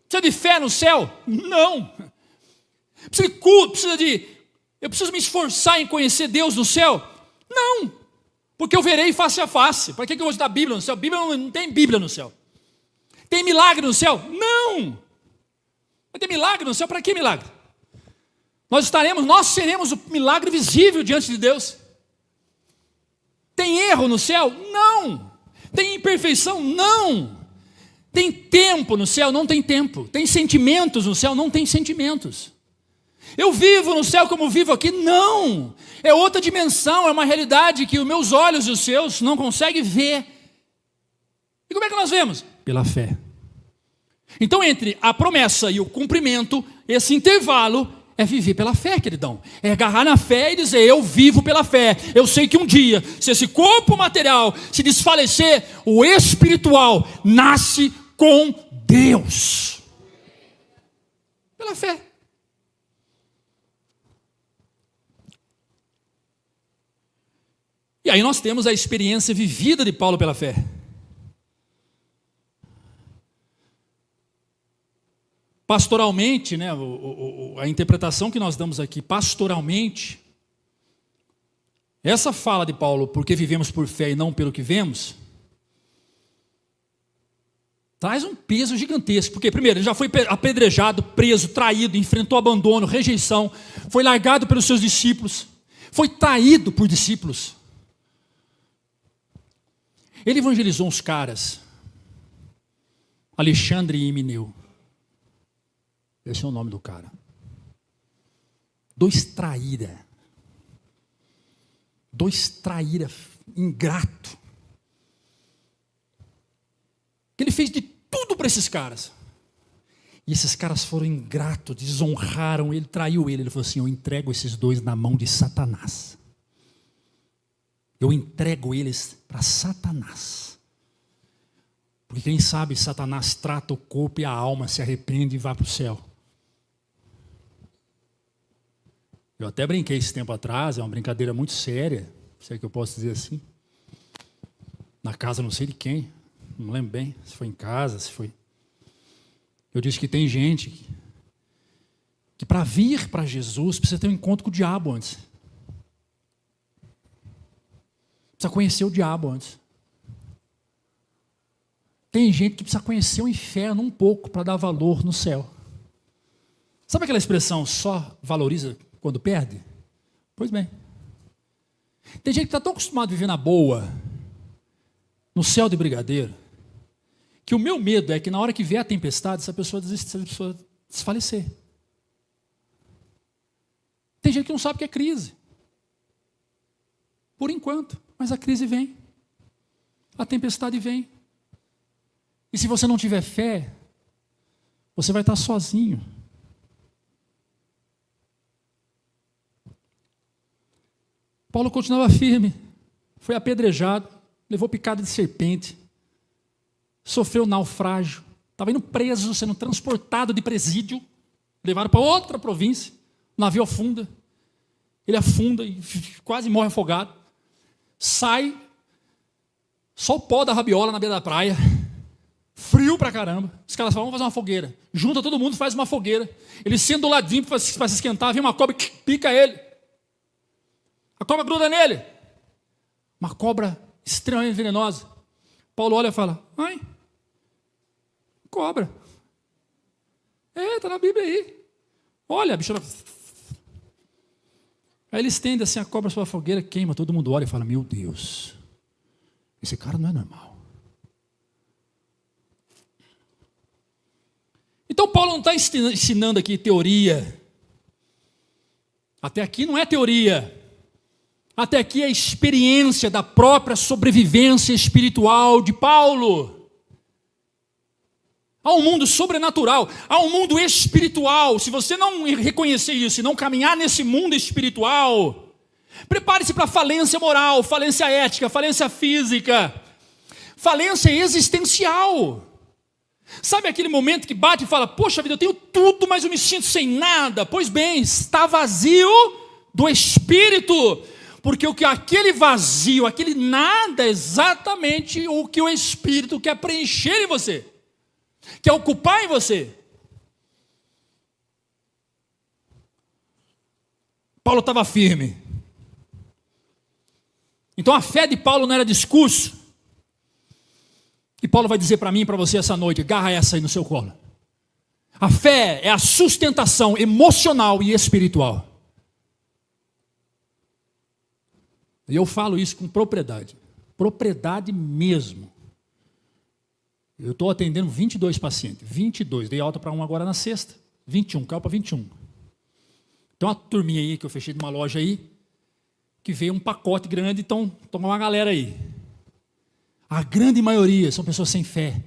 Precisa de fé no céu? Não. Precisa de culto, eu preciso me esforçar em conhecer Deus no céu? Não. Porque eu verei face a face. Para que eu vou estudar Bíblia no céu? Bíblia não tem Bíblia no céu. Tem milagre no céu? Não. Vai ter milagre no céu? Para que milagre? Nós seremos o milagre visível diante de Deus. Tem erro no céu? Não. Tem imperfeição? Não. Tem tempo no céu? Não tem tempo. Tem sentimentos no céu? Não tem sentimentos. Eu vivo no céu como vivo aqui? Não. É outra dimensão, é uma realidade que os meus olhos e os seus não conseguem ver. E como é que nós vemos? Pela fé. Então, entre a promessa e o cumprimento, esse intervalo é viver pela fé, queridão. É agarrar na fé e dizer, eu vivo pela fé. Eu sei que um dia, se esse corpo material se desfalecer, o espiritual nasce com Deus. Pela fé. E aí nós temos a experiência vivida de Paulo pela fé. Pastoralmente, né, a interpretação que nós damos aqui, pastoralmente, essa fala de Paulo, porque vivemos por fé e não pelo que vemos, traz um peso gigantesco. Porque, primeiro, ele já foi apedrejado, preso, traído, enfrentou abandono, rejeição, foi largado pelos seus discípulos, foi traído por discípulos. Ele evangelizou uns caras, Alexandre e Himeneu. Esse é o nome do cara. 2 traíra. 2 traíra ingrato. Ele fez de tudo para esses caras. E esses caras foram ingratos, desonraram ele, traiu ele. Ele falou assim, eu entrego esses 2 na mão de Satanás. Eu entrego eles para Satanás. Porque quem sabe Satanás trata o corpo e a alma, se arrepende e vai para o céu. Eu até brinquei esse tempo atrás, é uma brincadeira muito séria, se é que eu posso dizer assim. Na casa não sei de quem, não lembro bem, se foi em casa, se foi... Eu disse que tem gente que para vir para Jesus precisa ter um encontro com o diabo antes. Precisa conhecer o diabo antes. Tem gente que precisa conhecer o inferno um pouco para dar valor no céu. Sabe aquela expressão, só valoriza quando perde? Pois bem. Tem gente que está tão acostumado a viver na boa, no céu de brigadeiro, que o meu medo é que na hora que vier a tempestade, essa pessoa desfalecer. Tem gente que não sabe o que é crise. Por enquanto. Mas a crise vem. A tempestade vem. E se você não tiver fé, você vai estar sozinho. Paulo continuava firme. Foi apedrejado. Levou picada de serpente. Sofreu naufrágio. Estava indo preso, sendo transportado de presídio. Levaram para outra província. O navio afunda. Ele afunda e quase morre afogado. Sai, só o pó da rabiola na beira da praia. Frio pra caramba. Os caras falam, vamos fazer uma fogueira. Junta todo mundo, faz uma fogueira. Ele senta do ladinho para se esquentar, vem uma cobra que pica ele. A cobra gruda nele. Uma cobra extremamente venenosa. Paulo olha e fala, ai, cobra. Está na Bíblia aí. Olha, a bichona... Aí ele estende assim a cobra sobre a fogueira, queima, todo mundo olha e fala, meu Deus, esse cara não é normal. Então Paulo não está ensinando aqui teoria. Até aqui não é teoria. Até aqui é a experiência da própria sobrevivência espiritual de Paulo. Há um mundo sobrenatural, há um mundo espiritual. Se você não reconhecer isso e não caminhar nesse mundo espiritual, prepare-se para falência moral, falência ética, falência física, falência existencial. Sabe aquele momento que bate e fala, poxa vida, eu tenho tudo, mas eu me sinto sem nada? Pois bem, está vazio do espírito, porque aquele vazio, aquele nada é exatamente o que o espírito quer preencher em você. Quer ocupar em você. Paulo estava firme. Então a fé de Paulo não era discurso. E Paulo vai dizer para mim e para você essa noite, agarra essa aí no seu colo. A fé é a sustentação emocional e espiritual. E eu falo isso com propriedade. Propriedade mesmo. Eu estou atendendo 22 pacientes, 22, dei alta para um agora na sexta, 21, caiu para 21. Tem uma turminha aí que eu fechei de uma loja aí, que veio um pacote grande, então toma uma galera aí. A grande maioria são pessoas sem fé.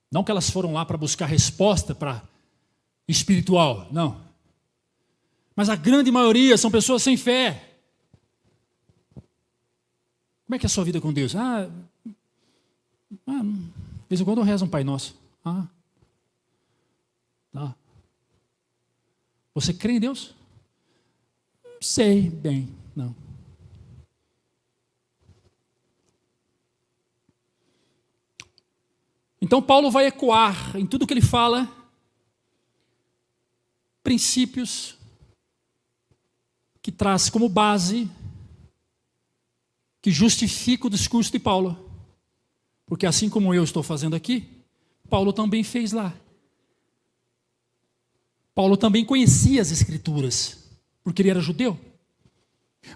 Não que elas foram lá para buscar resposta para espiritual, não. Mas a grande maioria são pessoas sem fé. Como é que é a sua vida com Deus? De vez em quando eu rezo um Pai Nosso. Tá. Você crê em Deus? Não sei bem, não. Então Paulo vai ecoar em tudo que ele fala princípios que traz como base, que justifica o discurso de Paulo. Porque assim como eu estou fazendo aqui, Paulo também fez lá. Paulo também conhecia as Escrituras, porque ele era judeu.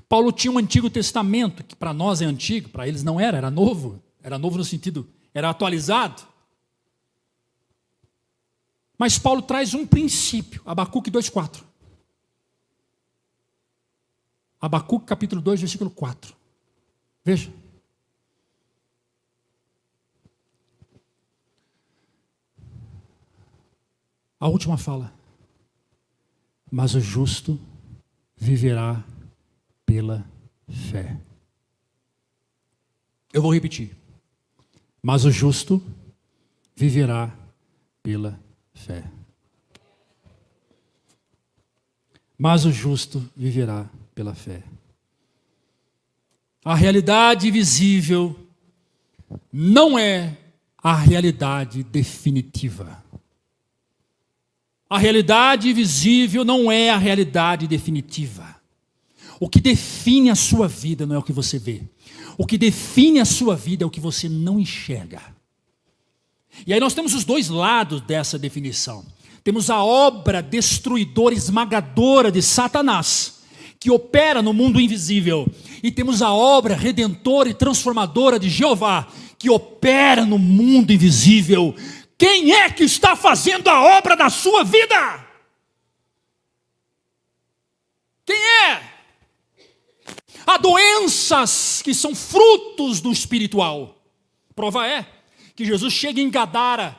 Paulo tinha um Antigo Testamento, que para nós é antigo, para eles não era, era novo. Era novo no sentido, era atualizado. Mas Paulo traz um princípio, Abacuque 2,4. Abacuque capítulo 2, versículo 4. Veja. A última fala. Mas o justo viverá pela fé. Eu vou repetir. Mas o justo viverá pela fé. mas o justo viverá pela fé. A realidade visível não é a realidade definitiva. A realidade visível não é a realidade definitiva. O que define a sua vida não é o que você vê. O que define a sua vida é o que você não enxerga. E aí nós temos os dois lados dessa definição. Temos a obra destruidora, esmagadora de Satanás, que opera no mundo invisível. E temos a obra redentora e transformadora de Jeová, que opera no mundo invisível. Quem é que está fazendo a obra da sua vida? Quem é? Há doenças que são frutos do espiritual. Prova é que Jesus chega em Gadara.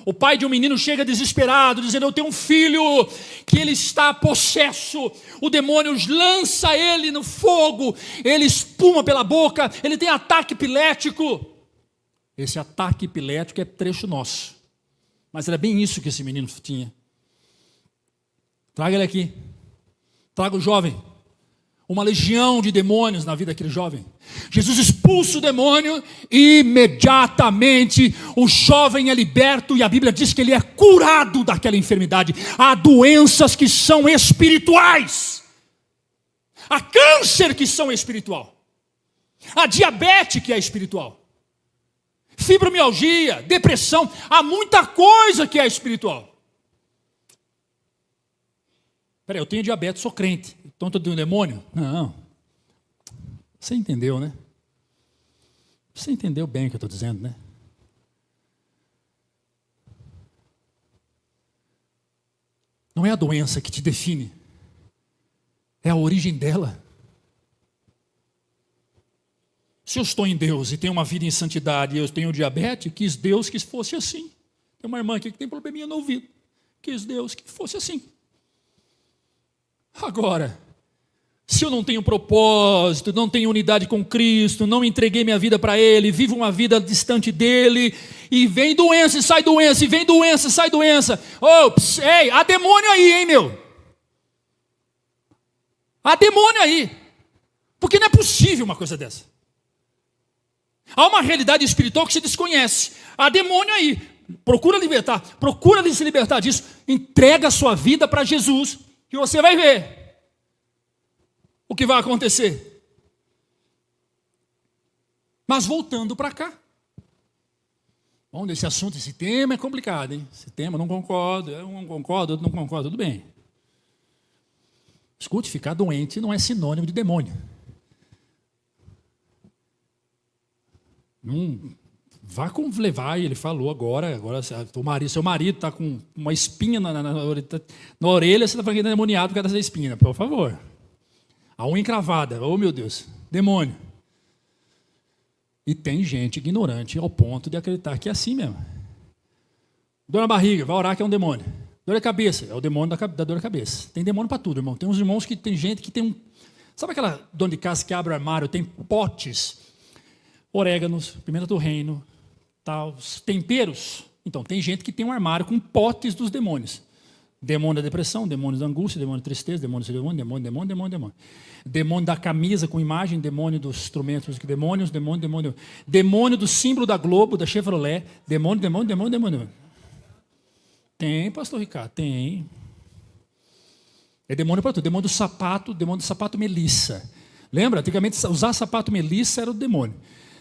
O pai de um menino chega desesperado, dizendo: eu tenho um filho que ele está possesso. O demônio lança ele no fogo, ele espuma pela boca, ele tem ataque epilético. Esse ataque epilético é trecho nosso. Mas era bem isso que esse menino tinha. Traga ele aqui. Traga o jovem. Uma legião de demônios na vida daquele jovem. Jesus expulsa o demônio e imediatamente o jovem é liberto e a Bíblia diz que ele é curado daquela enfermidade. Há doenças que são espirituais. Há câncer que são espiritual. Há diabetes que é espiritual. Fibromialgia, depressão, há muita coisa que é espiritual. Peraí, eu tenho diabetes, sou crente. Então eu tenho um demônio? Não. Você entendeu, né? Você entendeu bem o que eu estou dizendo, né? Não é a doença que te define. É a origem dela. Se eu estou em Deus e tenho uma vida em santidade e eu tenho diabetes, quis Deus que fosse assim. Tem uma irmã aqui que tem probleminha no ouvido. Quis Deus que fosse assim. Agora, se eu não tenho propósito, não tenho unidade com Cristo, não entreguei minha vida para Ele, vivo uma vida distante dEle, e vem doença e sai doença, e vem doença e sai doença. Oh, ei, há demônio aí, hein, meu? Há demônio aí. Porque não é possível uma coisa dessa. Há uma realidade espiritual que se desconhece. Há demônio aí. Procura se libertar disso. Entrega a sua vida para Jesus, que você vai ver o que vai acontecer. Mas voltando para cá. Bom, esse assunto, esse tema é complicado, hein? Esse tema eu não concordo, outro não concordo, tudo bem. Escute, ficar doente não é sinônimo de demônio. Não vá levar, ele falou agora seu marido está com uma espinha na orelha, você está falando que é endemoniado por causa dessa espinha, por favor. A unha encravada, oh meu Deus, demônio. E tem gente ignorante ao ponto de acreditar que é assim mesmo. Dor na barriga, vai orar que é um demônio. Dor de cabeça, é o demônio da dor de cabeça. Tem demônio para tudo, irmão. Tem uns irmãos que tem gente que tem um... Sabe aquela dona de casa que abre o armário, tem potes, oréganos, pimenta do reino, tal, temperos? Então, tem gente que tem um armário com potes dos demônios. Demônio da depressão, demônio da angústia, demônio da tristeza, demônio do demônio. Demônio da camisa com imagem, demônio dos instrumentos, demônio do símbolo da Globo, da Chevrolet, demônio. Tem, pastor Ricardo, tem. É demônio para tudo. Demônio do sapato Melissa. Lembra? Antigamente, usar sapato Melissa era o demônio.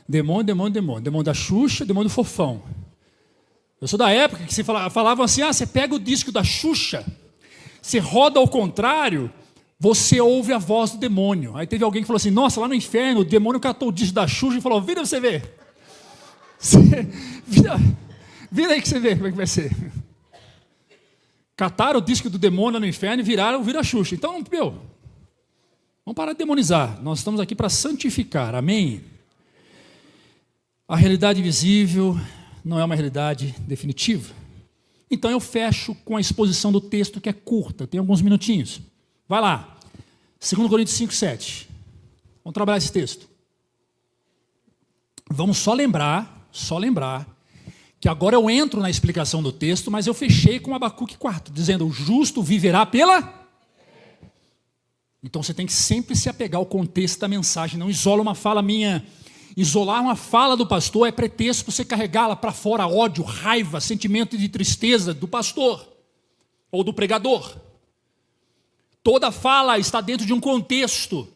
Demônio. Demônio da Xuxa, demônio do Fofão. Eu sou da época que falavam assim, você pega o disco da Xuxa, você roda ao contrário, você ouve a voz do demônio. Aí teve alguém que falou assim, nossa, lá no inferno, o demônio catou o disco da Xuxa e falou, vira você ver. Vira aí que você vê como é que vai ser. Cataram o disco do demônio no inferno e viraram a Xuxa. Então, vamos parar de demonizar. Nós estamos aqui para santificar, amém? A realidade visível não é uma realidade definitiva. Então eu fecho com a exposição do texto, que é curta, tem alguns minutinhos. Vai lá, 2 Coríntios 5:7. Vamos trabalhar esse texto. Vamos só lembrar que agora eu entro na explicação do texto, mas eu fechei com Abacuque 4, dizendo, o justo viverá pela... Então você tem que sempre se apegar ao contexto da mensagem, não isola uma fala minha. Isolar uma fala do pastor é pretexto para você carregá-la para fora, ódio, raiva, sentimento de tristeza do pastor ou do pregador. Toda fala está dentro de um contexto.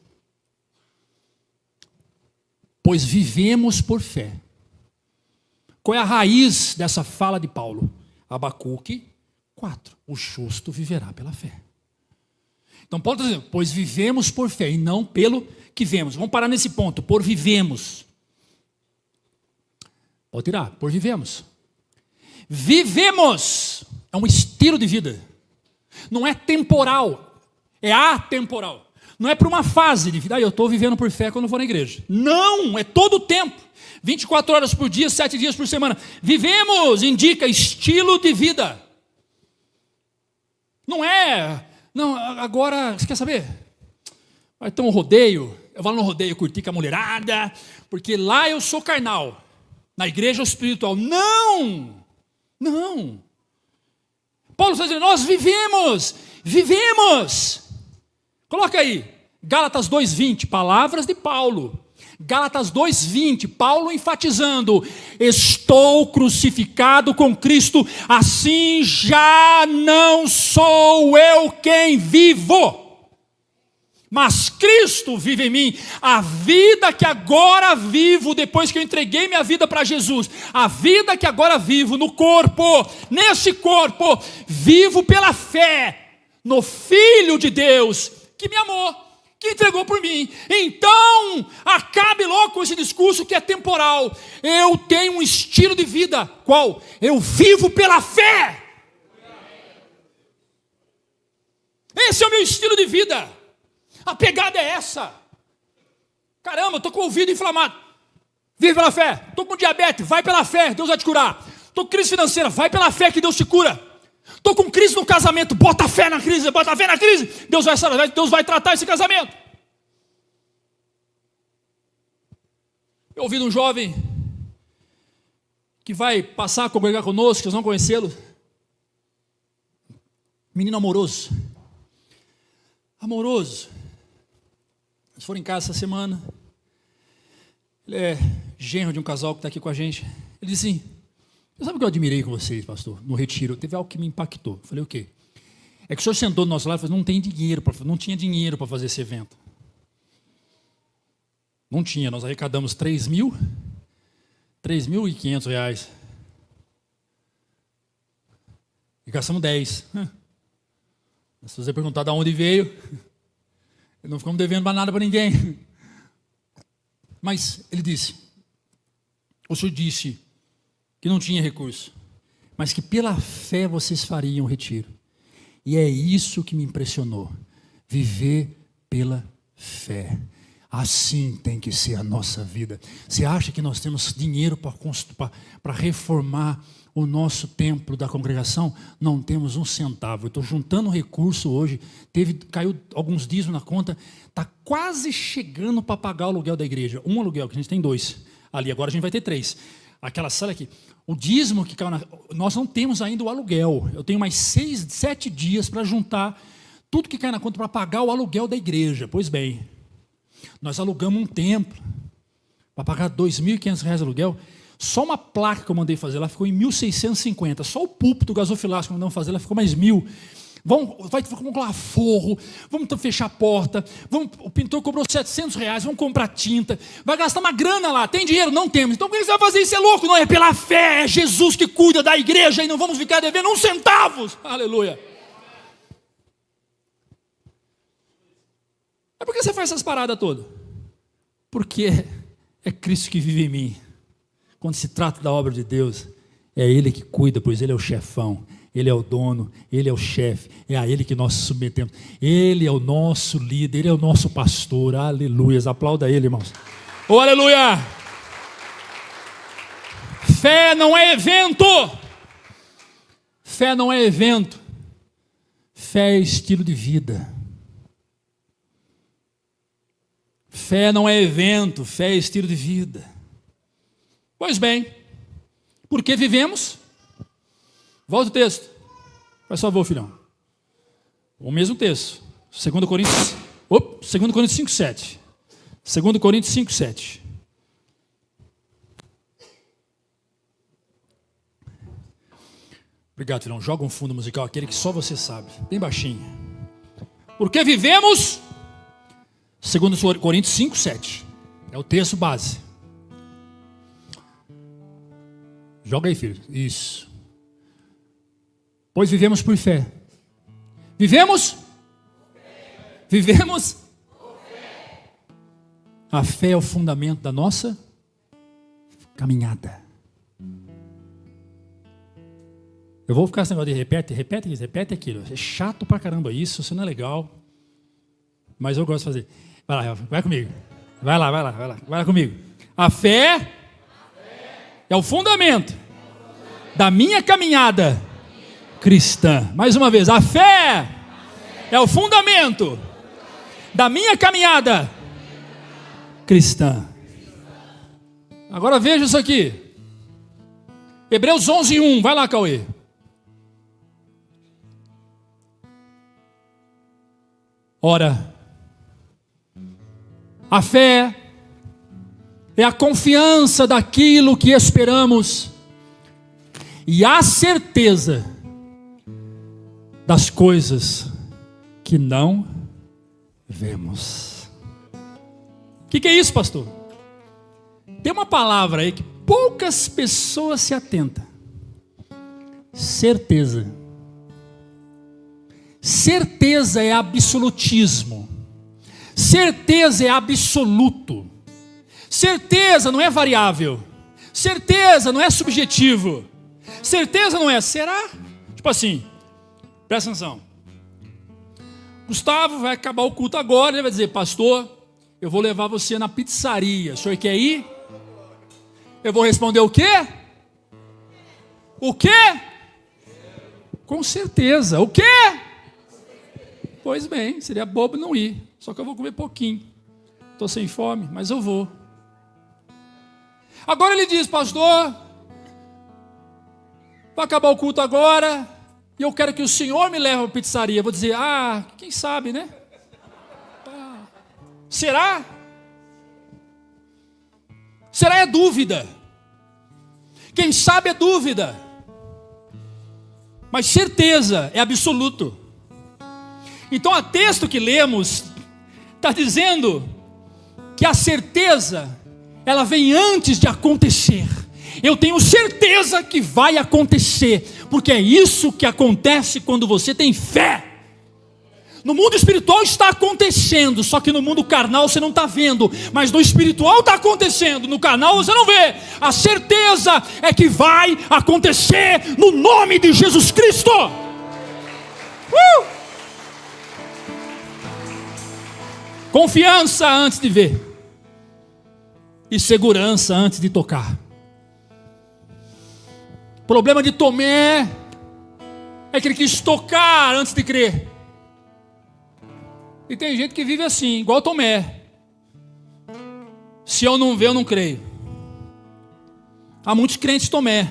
Pois vivemos por fé. Qual é a raiz dessa fala de Paulo? Abacuque 4. O justo viverá pela fé. Então Paulo está dizendo, pois vivemos por fé e não pelo que vemos. Vamos parar nesse ponto, por vivemos. Pode tirar, por vivemos. Vivemos é um estilo de vida. Não é temporal, é atemporal. Não é para uma fase de vida. Eu estou vivendo por fé quando eu vou na igreja. Não, é todo o tempo. 24 horas por dia, 7 dias por semana. Vivemos indica estilo de vida. Não é... Não, agora, você quer saber? Vai ter um rodeio, eu vou no rodeio curtir com a mulherada, porque lá eu sou carnal, na igreja espiritual. Não, não. Paulo está dizendo, nós vivemos. Coloca aí, Gálatas 2:20, palavras de Paulo. Gálatas 2:20, Paulo enfatizando, estou crucificado com Cristo, assim já não sou eu quem vivo, mas Cristo vive em mim. A vida que agora vivo, depois que eu entreguei minha vida para Jesus, a vida que agora vivo no corpo, nesse corpo, vivo pela fé no Filho de Deus, que me amou, que entregou por mim. Então, acabe logo com esse discurso que é temporal. Eu tenho um estilo de vida. Qual? Eu vivo pela fé. Esse é o meu estilo de vida. A pegada é essa. Caramba, eu estou com o ouvido inflamado. Vive pela fé. Estou com diabetes, vai pela fé, Deus vai te curar. Estou com crise financeira, vai pela fé que Deus te cura. Estou com crise no casamento, bota fé na crise, Deus vai tratar esse casamento. Eu ouvi de um jovem que vai passar a congregar conosco, vocês vão conhecê-lo. Menino amoroso. Amoroso. Eles foram em casa essa semana. Ele é genro de um casal que está aqui com a gente. Ele disse assim, sabe o que eu admirei com vocês, pastor? No retiro, teve algo que me impactou. Eu falei, o quê? É que o senhor sentou do nosso lado e falou, não tinha dinheiro para fazer esse evento. Não tinha, nós arrecadamos R$3.500. E gastamos 10. Se você perguntar de onde veio, não ficamos devendo mais nada para ninguém. Mas ele disse, o senhor disse que não tinha recurso, mas que pela fé vocês fariam o retiro. E é isso que me impressionou, viver pela fé. Assim tem que ser a nossa vida. Você acha que nós temos dinheiro para reformar o nosso templo da congregação? Não temos um centavo. Eu estou juntando recurso hoje, caiu alguns dízimos na conta, está quase chegando para pagar o aluguel da igreja. Um aluguel, que a gente tem 2 ali, agora a gente vai ter 3. Aquela sala aqui, o dízimo que caiu nós não temos ainda o aluguel. Eu tenho mais 7 dias para juntar tudo que cai na conta para pagar o aluguel da igreja. Pois bem, nós alugamos um templo para pagar R$2.500 de aluguel. Só uma placa que eu mandei fazer lá ficou em 1.650. Só o púlpito gasofilácio que mandamos fazer lá ficou mais 1.000. Vamos colocar forro, vamos fechar a porta, o pintor cobrou R$700, vamos comprar tinta, vai gastar uma grana lá, tem dinheiro? Não temos. Então por que você vai fazer isso? É louco? Não, é pela fé, é Jesus que cuida da igreja e não vamos ficar devendo uns centavos. Aleluia. Mas por que você faz essas paradas todas? Porque é Cristo que vive em mim. Quando se trata da obra de Deus, é Ele que cuida, pois Ele é o chefão. Ele é o dono, Ele é o chefe, é a Ele que nós submetemos. Ele é o nosso líder, Ele é o nosso pastor. Aleluia, aplauda Ele, irmãos. Oh, aleluia! Fé não é evento. Fé não é evento. Fé é estilo de vida. Fé não é evento, fé é estilo de vida. Pois bem, por que vivemos? Volta o texto. Faz favor, filhão. O mesmo texto. 2 Coríntios 2 Coríntios 5:7. 2 Coríntios 5:7. Obrigado, filhão. Joga um fundo musical, aquele que só você sabe, bem baixinho. Porque vivemos, 2 Coríntios 5:7. É o texto base. Joga aí, filho. Isso. Pois vivemos por fé. Vivemos? Vivemos? A fé é o fundamento da nossa caminhada. Eu vou ficar esse negócio de repete aquilo. É chato pra caramba isso não é legal. Mas eu gosto de fazer. Vai lá, vai comigo. Vai lá comigo. A fé é o fundamento da minha caminhada cristã. Mais uma vez, a fé é o fundamento da minha caminhada cristã. Agora veja isso aqui. Hebreus 11:1. Vai lá, Cauê. Ora, a fé é a confiança daquilo que esperamos e a certeza das coisas que não vemos. O que é isso, pastor? Tem uma palavra aí que poucas pessoas se atentam. Certeza. Certeza é absolutismo. Certeza é absoluto. Certeza não é variável. Certeza não é subjetivo. Certeza não é, será? Tipo assim, presta atenção. Gustavo vai acabar o culto agora, ele vai dizer, pastor, eu vou levar você na pizzaria. O senhor quer ir? Eu vou responder o quê? O quê? Com certeza. O quê? Pois bem, seria bobo não ir. Só que eu vou comer pouquinho. Estou sem fome, mas eu vou. Agora ele diz, pastor, vai acabar o culto agora e eu quero que o senhor me leve à pizzaria. Eu vou dizer, quem sabe, né? Será? Será é dúvida. Quem sabe é dúvida. Mas certeza é absoluto. Então, o texto que lemos está dizendo que a certeza, ela vem antes de acontecer. Eu tenho certeza que vai acontecer, porque é isso que acontece quando você tem fé. No mundo espiritual está acontecendo, só que no mundo carnal você não está vendo, mas no espiritual está acontecendo, no carnal você não vê. A certeza é que vai acontecer no nome de Jesus Cristo. Confiança antes de ver e segurança antes de tocar. O problema de Tomé é que ele quis tocar antes de crer. E tem gente que vive assim, igual Tomé. Se eu não ver, eu não creio. Há muitos crentes Tomé.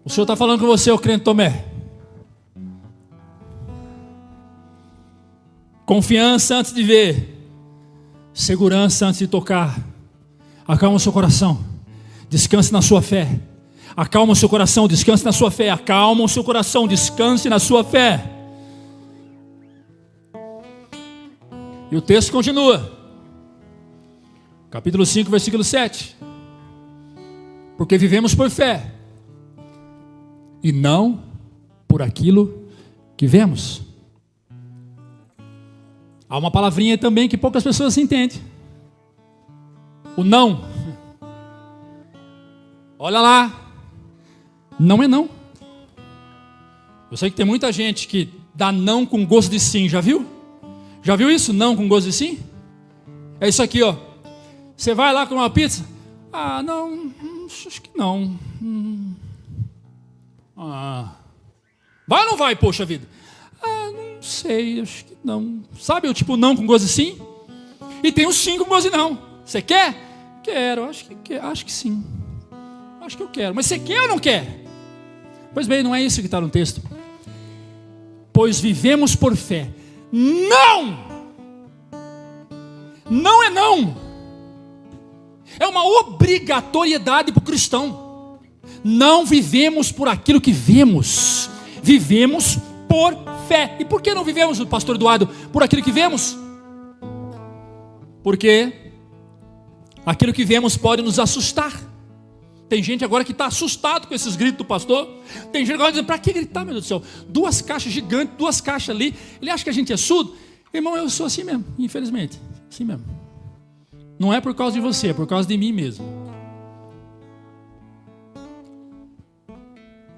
O Senhor está falando com você, ô crente Tomé. Confiança antes de ver, segurança antes de tocar. Acalma o seu coração, descanse na sua fé. Acalma o seu coração, descanse na sua fé. Acalma o seu coração, descanse na sua fé. E o texto continua. Capítulo 5, versículo 7. Porque vivemos por fé e não por aquilo que vemos. Há uma palavrinha também que poucas pessoas entendem. O não. Olha lá. Não é não. Eu sei que tem muita gente que dá não com gosto de sim. Já viu? Já viu isso? Não com gosto de sim? É isso aqui, ó. Você vai lá com uma pizza. Não. Acho que não. Vai ou não vai, poxa vida? Não sei, acho que não. Sabe o tipo não com gosto de sim? E tem o sim com gosto de não. Você quer? Quero, acho que sim. Acho que eu quero. Mas você quer ou não quer? Pois bem, não é isso que está no texto. pois vivemos por fé. Não! Não é não. É uma obrigatoriedade para o cristão. Não vivemos por aquilo que vemos. Vivemos por fé. E por que não vivemos, pastor Eduardo, por aquilo que vemos? Porque aquilo que vemos pode nos assustar. Tem gente agora que está assustado com esses gritos do pastor. Tem gente agora dizendo, para que gritar, meu Deus do céu? 2 caixas gigantes, 2 caixas ali. Ele acha que a gente é surdo? Irmão, eu sou assim mesmo, infelizmente. Assim mesmo. Não é por causa de você, é por causa de mim mesmo.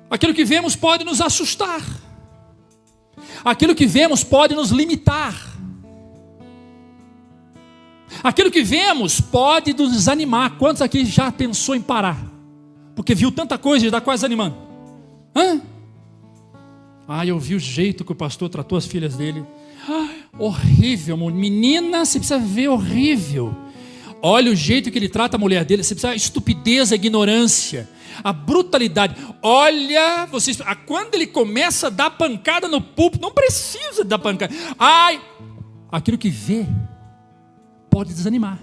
Aquilo que vemos pode nos assustar. Aquilo que vemos pode nos limitar. Aquilo que vemos pode nos desanimar. Quantos aqui já pensou em parar? Porque viu tanta coisa e está quase animando. Eu vi o jeito que o pastor tratou as filhas dele. Horrível, menina, você precisa ver, horrível. Olha o jeito que ele trata a mulher dele. Você precisa, a estupidez, a ignorância, a brutalidade. Olha, vocês, quando ele começa a dar pancada no púlpito, não precisa dar pancada. Aquilo que vê pode desanimar.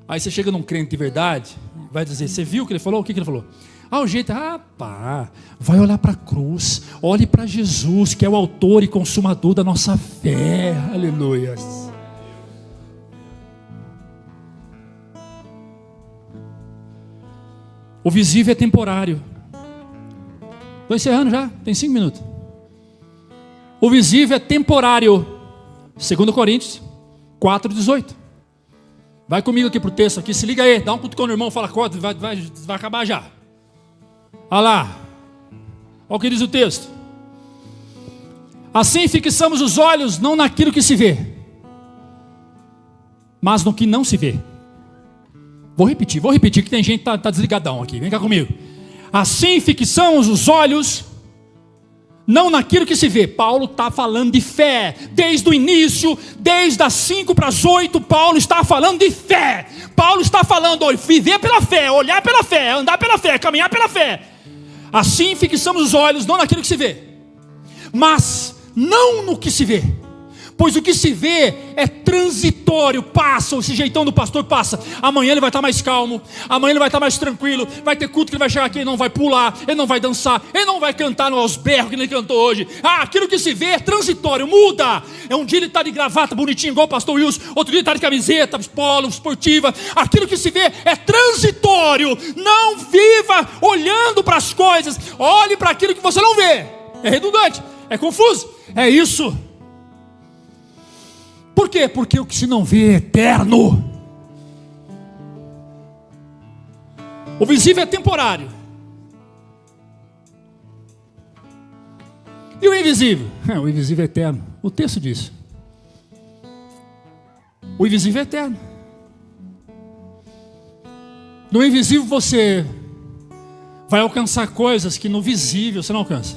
Aí você chega num crente de verdade, vai dizer, você viu o que ele falou? O que ele falou? O jeito, vai olhar para a cruz, olhe para Jesus, que é o autor e consumador da nossa fé, aleluia. O visível é temporário. Estou encerrando já, tem 5 minutos. O visível é temporário. 2 Coríntios 4,18. Vai comigo aqui para o texto aqui, se liga aí, dá um cutucão no irmão, fala, vai acabar já. Olha lá, olha o que diz o texto. Assim fixamos os olhos não naquilo que se vê, mas no que não se vê. Vou repetir que tem gente que está desligadão aqui, vem cá comigo. Assim fixamos os olhos não naquilo que se vê. Paulo está falando de fé. Desde o início, desde as 5 para as 8, Paulo está falando de fé. Paulo está falando, viver pela fé, olhar pela fé, andar pela fé, caminhar pela fé. Assim fixamos os olhos não naquilo que se vê, mas não no que se vê. Pois o que se vê é transitório, passa, esse jeitão do pastor passa. Amanhã ele vai estar mais calmo, amanhã ele vai estar mais tranquilo. Vai ter culto que ele vai chegar aqui, ele não vai pular, ele não vai dançar, ele não vai cantar aos berros que ele cantou hoje. Aquilo que se vê é transitório, muda. Um dia ele está de gravata bonitinho, igual o pastor Wilson, outro dia ele está de camiseta, polo, esportiva. Aquilo que se vê é transitório. Não viva olhando para as coisas, olhe para aquilo que você não vê. É redundante, é confuso, é isso. Por quê? Porque o que se não vê é eterno. O visível é temporário. E o invisível? O invisível é eterno. O texto diz. O invisível é eterno. No invisível você vai alcançar coisas que no visível você não alcança.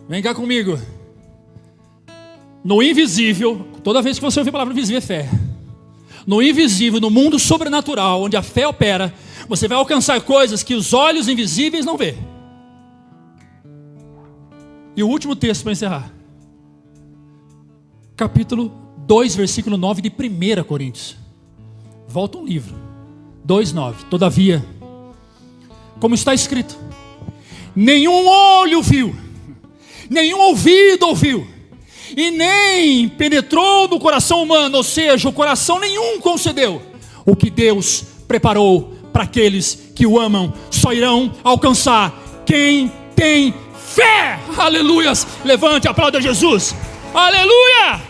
Vem cá comigo. No invisível, toda vez que você ouvir a palavra invisível é fé. No invisível, no mundo sobrenatural, onde a fé opera, você vai alcançar coisas que os olhos invisíveis não vê. E o último texto para encerrar. Capítulo 2, versículo 9 de 1 Coríntios. Volta um livro. 2,9. Todavia, como está escrito, nenhum olho viu, nenhum ouvido ouviu, e nem penetrou no coração humano, ou seja, o coração nenhum concedeu o que Deus preparou para aqueles que o amam. Só irão alcançar quem tem fé. Aleluias. Levante, aplauda Jesus. Aleluia.